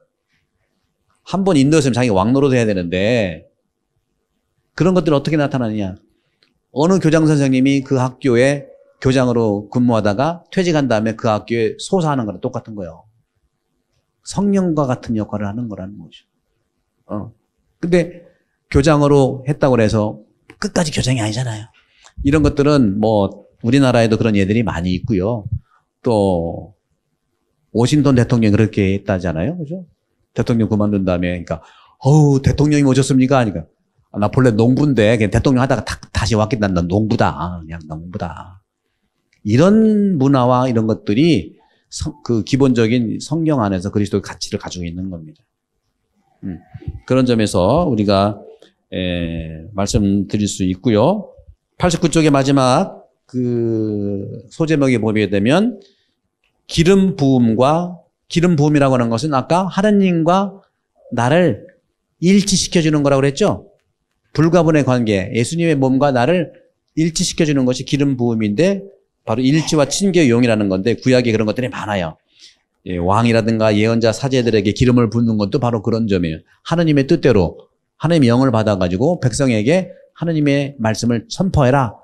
한 번 인도했으면 자기가 왕노릇 해야 되는데 그런 것들이 어떻게 나타나느냐. 어느 교장 선생님이 그 학교에 교장으로 근무하다가 퇴직한 다음에 그 학교에 소사하는 거랑 똑같은 거예요. 성령과 같은 역할을 하는 거라는 거죠. 근데 교장으로 했다고 해서 끝까지 교장이 아니잖아요. 이런 것들은 뭐 우리나라에도 그런 예들이 많이 있고요. 또 워싱턴 대통령이 그렇게 했다잖아요. 그죠? 대통령 그만둔 다음에 그러니까 대통령이 오셨습니까? 하니까 나 본래 농부인데 그냥 대통령 하다가 다시 왔기 때문에 난 농부다. 그냥 농부다. 이런 문화와 이런 것들이 그 기본적인 성경 안에서 그리스도의 가치를 가지고 있는 겁니다. 그런 점에서 우리가 말씀드릴 수 있고요. 89쪽의 마지막 그 소제목에 보게 되면 기름 부음이라고 하는 것은 아까 하느님과 나를 일치시켜주는 거라고 그랬죠? 불가분의 관계, 예수님의 몸과 나를 일치시켜주는 것이 기름 부음인데 바로 일치와 친교의 용이라는 건데 구약에 그런 것들이 많아요. 왕이라든가 예언자 사제들에게 기름을 붓는 것도 바로 그런 점이에요. 하느님의 뜻대로 하느님의 영을 받아가지고 백성에게 하느님의 말씀을 선포해라.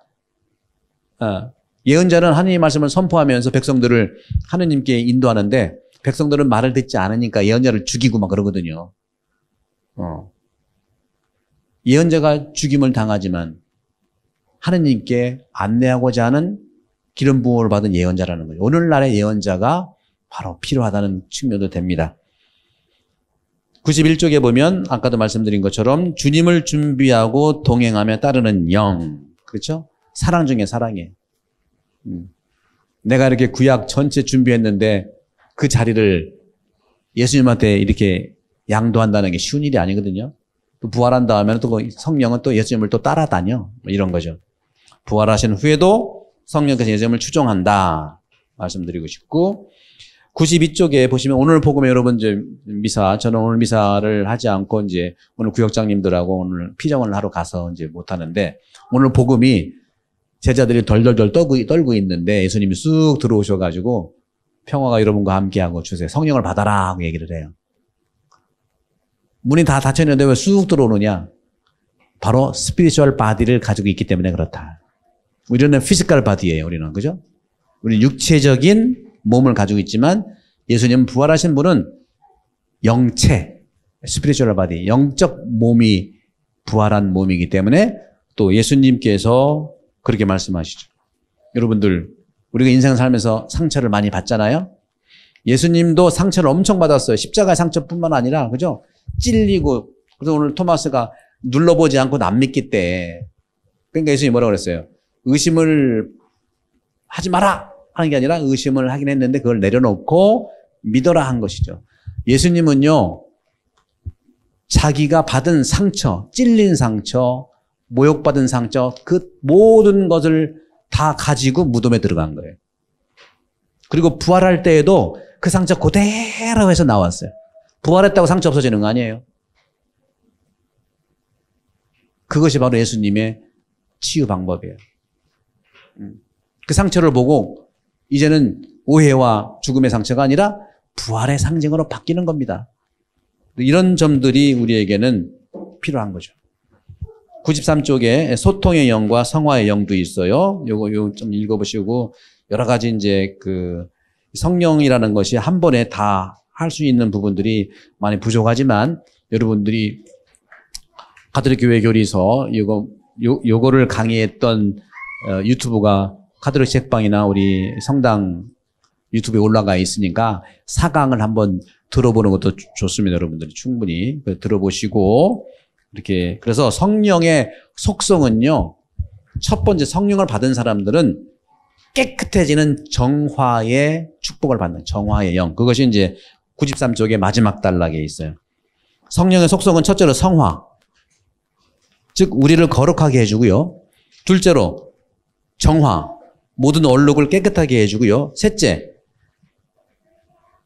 예언자는 하느님의 말씀을 선포하면서 백성들을 하느님께 인도하는데 백성들은 말을 듣지 않으니까 예언자를 죽이고 막 그러거든요. 예언자가 죽임을 당하지만 하느님께 안내하고자 하는 기름 부음을 받은 예언자라는 거예요. 오늘날의 예언자가 바로 필요하다는 측면도 됩니다. 91쪽에 보면 아까도 말씀드린 것처럼 주님을 준비하고 동행하며 따르는 영. 그렇죠? 사랑 중에 사랑이에요. 내가 이렇게 구약 전체 준비했는데 그 자리를 예수님한테 이렇게 양도한다는 게 쉬운 일이 아니거든요. 또 부활한 다음에는 또 성령은 또 예수님을 또 따라다녀. 뭐 이런 거죠. 부활하신 후에도 성령께서 예수님을 추종한다. 말씀드리고 싶고 92쪽에 보시면 오늘 복음에 여러분 이제 미사, 저는 오늘 미사를 하지 않고 이제 오늘 구역장님들하고 오늘 피정을 하러 가서 이제 못 하는데 오늘 복음이 제자들이 덜덜덜 떨고 있는데 예수님이 쑥 들어오셔가지고 평화가 여러분과 함께하고 주세요. 성령을 받아라 하고 얘기를 해요. 문이 다 닫혀있는데 왜 쑥 들어오느냐? 바로 스피리추얼 바디를 가지고 있기 때문에 그렇다. 우리는 피지컬 바디예요. 우리는. 그죠? 우리는 육체적인 몸을 가지고 있지만 예수님 부활하신 분은 영체, 스피리추얼 바디, 영적 몸이 부활한 몸이기 때문에 또 예수님께서 그렇게 말씀하시죠. 여러분들 우리가 인생 살면서 상처를 많이 받잖아요. 예수님도 상처를 엄청 받았어요. 십자가의 상처뿐만 아니라 그죠? 찔리고 그래서 오늘 토마스가 눌러보지 않고 안 믿기 때 그러니까 예수님이 뭐라고 그랬어요? 의심을 하지 마라 하는 게 아니라 의심을 하긴 했는데 그걸 내려놓고 믿어라 한 것이죠. 예수님은요 자기가 받은 상처, 찔린 상처, 모욕받은 상처 그 모든 것을 다 가지고 무덤에 들어간 거예요. 그리고 부활할 때에도 그 상처 그대로 해서 나왔어요. 부활했다고 상처 없어지는 거 아니에요. 그것이 바로 예수님의 치유 방법이에요. 그 상처를 보고 이제는 오해와 죽음의 상처가 아니라 부활의 상징으로 바뀌는 겁니다. 이런 점들이 우리에게는 필요한 거죠. 93쪽에 소통의 영과 성화의 영도 있어요. 요거 좀 읽어보시고 여러 가지 이제 그 성령이라는 것이 한 번에 다 할 수 있는 부분들이 많이 부족하지만 여러분들이 가톨릭 교회 교리서 요거를 강의했던 유튜브가 가톨릭 책방이나 우리 성당 유튜브에 올라가 있으니까 4강을 한번 들어보는 것도 좋습니다. 여러분들이 충분히 들어보시고 이렇게 그래서 성령의 속성은요. 첫 번째 성령을 받은 사람들은 깨끗해지는 정화의 축복을 받는 정화의 영. 그것이 이제 93쪽의 마지막 단락에 있어요. 성령의 속성은 첫째로 성화. 즉 우리를 거룩하게 해주고요. 둘째로 정화. 모든 얼룩을 깨끗하게 해주고요. 셋째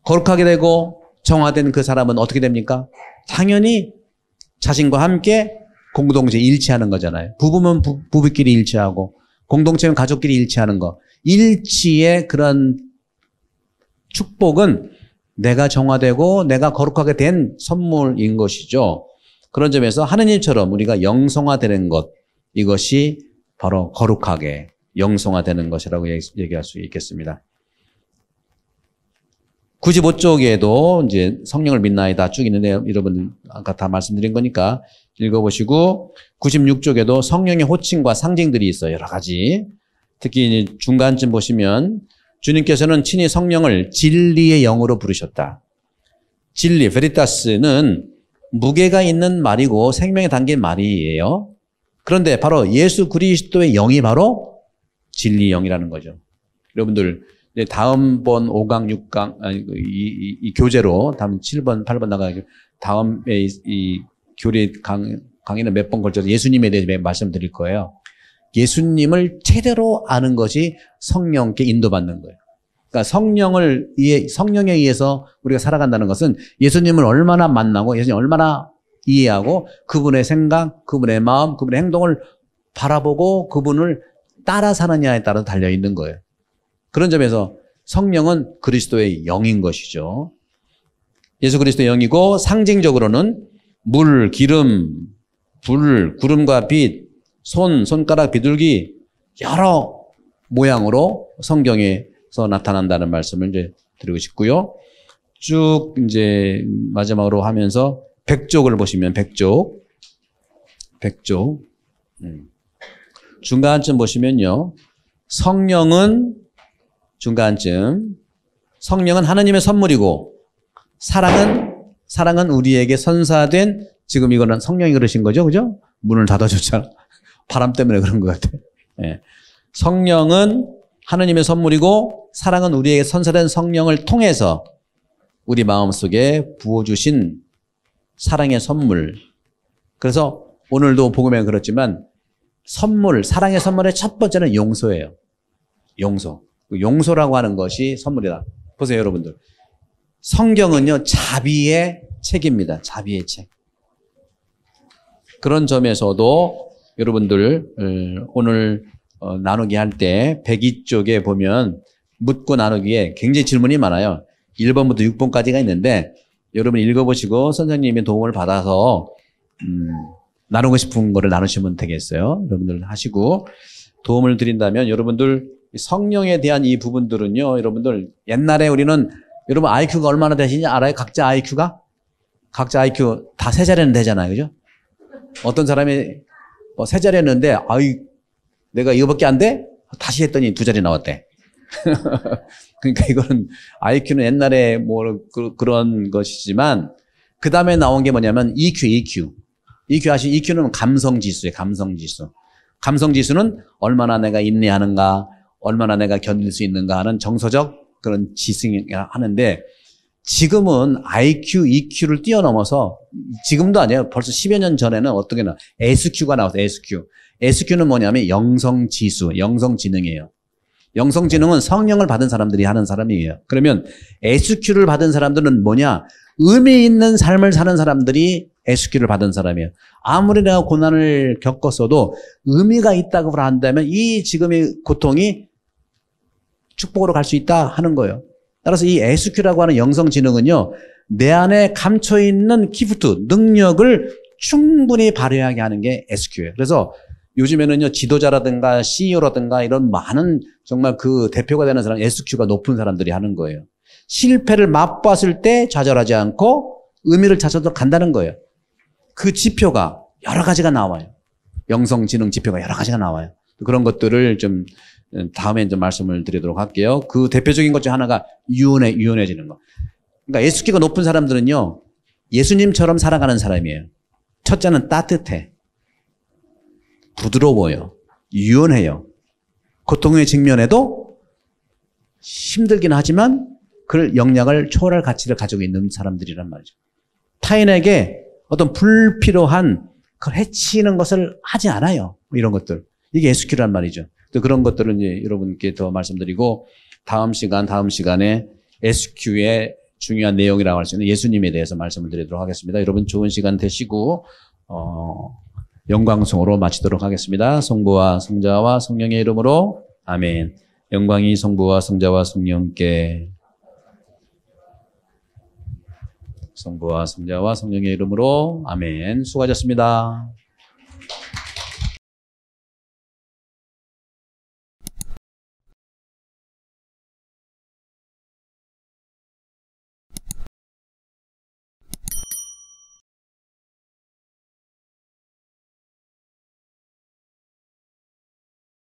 거룩하게 되고 정화된 그 사람은 어떻게 됩니까? 당연히 자신과 함께 공동체 일치하는 거잖아요. 부부면 부부끼리 일치하고 공동체면 가족끼리 일치하는 거. 일치의 그런 축복은 내가 정화되고 내가 거룩하게 된 선물인 것이죠. 그런 점에서 하느님처럼 우리가 영성화되는 것 이것이 바로 거룩하게 영성화되는 것이라고 얘기할 수 있겠습니다. 95쪽에도 이제 성령을 믿나이다 쭉 있는데 여러분 아까 다 말씀드린 거니까 읽어보시고 96쪽에도 성령의 호칭과 상징들이 있어요. 여러 가지. 특히 중간쯤 보시면 주님께서는 친히 성령을 진리의 영으로 부르셨다. 진리, 베리타스는 무게가 있는 말이고 생명에 담긴 말이에요. 그런데 바로 예수 그리스도의 영이 바로 진리의 영이라는 거죠. 여러분들 이제 다음번 5강, 6강, 아니, 이 교재로, 다음 7번, 8번 나가고, 다음에 이 교리 강의는 몇 번 걸쳐서 예수님에 대해서 말씀드릴 거예요. 예수님을 제대로 아는 것이 성령께 인도받는 거예요. 그러니까 성령에 의해서 우리가 살아간다는 것은 예수님을 얼마나 만나고 예수님 얼마나 이해하고 그분의 생각, 그분의 마음, 그분의 행동을 바라보고 그분을 따라 사느냐에 따라 달려 있는 거예요. 그런 점에서 성령은 그리스도의 영인 것이죠. 예수 그리스도의 영이고 상징적으로는 물, 기름, 불, 구름과 빛, 손가락, 비둘기 여러 모양으로 성경에서 나타난다는 말씀을 이제 드리고 싶고요. 쭉 이제 마지막으로 하면서 백족을 보시면 백족 중간쯤 보시면요. 성령은 하나님의 선물이고 사랑은 우리에게 선사된 지금 이거는 성령이 그러신 거죠. 그죠? 문을 닫아줬잖아. 바람 때문에 그런 것 같아. 예. 성령은 하나님의 선물이고 사랑은 우리에게 선사된 성령을 통해서 우리 마음속에 부어주신 사랑의 선물. 그래서 오늘도 복음에 그렇지만 사랑의 선물의 첫 번째는 용서예요. 용서라고 하는 것이 선물이다. 보세요, 여러분들. 성경은요, 자비의 책입니다. 자비의 책. 그런 점에서도 여러분들 오늘 나누기 할 때 102쪽에 보면 묻고 나누기에 굉장히 질문이 많아요. 1번부터 6번까지가 있는데 여러분 읽어보시고 선생님의 도움을 받아서 나누고 싶은 거를 나누시면 되겠어요. 여러분들 하시고 도움을 드린다면 여러분들 성령에 대한 이 부분들은요. 여러분들 옛날에 우리는 여러분 IQ가 얼마나 되시는지 알아요? 각자 IQ 다 세 자리는 되잖아요. 그죠? 어떤 사람이 세 자리 했는데 내가 이거밖에 안 돼? 다시 했더니 2자리 나왔대. 그러니까 이거는 IQ는 옛날에 그런 것이지만 그 다음에 나온 게 뭐냐면 EQ 아시죠? EQ는 감성지수예요. 감성지수는 얼마나 내가 인내하는가, 얼마나 내가 견딜 수 있는가 하는 정서적 그런 지승이라 하는데 지금은 IQ, EQ를 뛰어넘어서 지금도 아니에요. 벌써 10여 년 전에는 어떻게 나와? SQ가 나왔어요. SQ는 뭐냐면 영성지수, 영성지능이에요. 영성지능은 성령을 받은 사람들이 하는 사람이에요. 그러면 SQ를 받은 사람들은 뭐냐? 의미 있는 삶을 사는 사람들이 SQ를 받은 사람이에요. 아무리 내가 고난을 겪었어도 의미가 있다고 한다면 이 지금의 고통이 축복으로 갈 수 있다 하는 거예요. 따라서 이 SQ라고 하는 영성지능은요, 내 안에 감춰있는 기프트, 능력을 충분히 발휘하게 하는 게 SQ예요. 그래서 요즘에는요, 지도자라든가 CEO라든가 이런 많은 정말 그 대표가 되는 사람, SQ가 높은 사람들이 하는 거예요. 실패를 맛봤을 때 좌절하지 않고 의미를 찾아서 간다는 거예요. 그 지표가 여러 가지가 나와요. 영성지능 지표가 여러 가지가 나와요. 그런 것들을 좀 다음에 좀 말씀을 드리도록 할게요. 그 대표적인 것 중 하나가 유연해지는 거. 그러니까 SQ가 높은 사람들은요, 예수님처럼 살아가는 사람이에요. 첫째는 따뜻해. 부드러워요. 유연해요. 고통의 직면에도 힘들긴 하지만 그 역량을 초월할 가치를 가지고 있는 사람들이란 말이죠. 타인에게 어떤 불필요한 그걸 해치는 것을 하지 않아요. 이런 것들. 이게 SQ란 말이죠. 또 그런 것들은 이제 여러분께 더 말씀드리고 다음 시간에 SQ의 중요한 내용이라고 할 수 있는 예수님에 대해서 말씀을 드리도록 하겠습니다. 여러분 좋은 시간 되시고 영광송으로 마치도록 하겠습니다. 성부와 성자와 성령의 이름으로 아멘. 영광이 성부와 성자와 성령께 성부와 성자와 성령의 이름으로 아멘. 수고하셨습니다.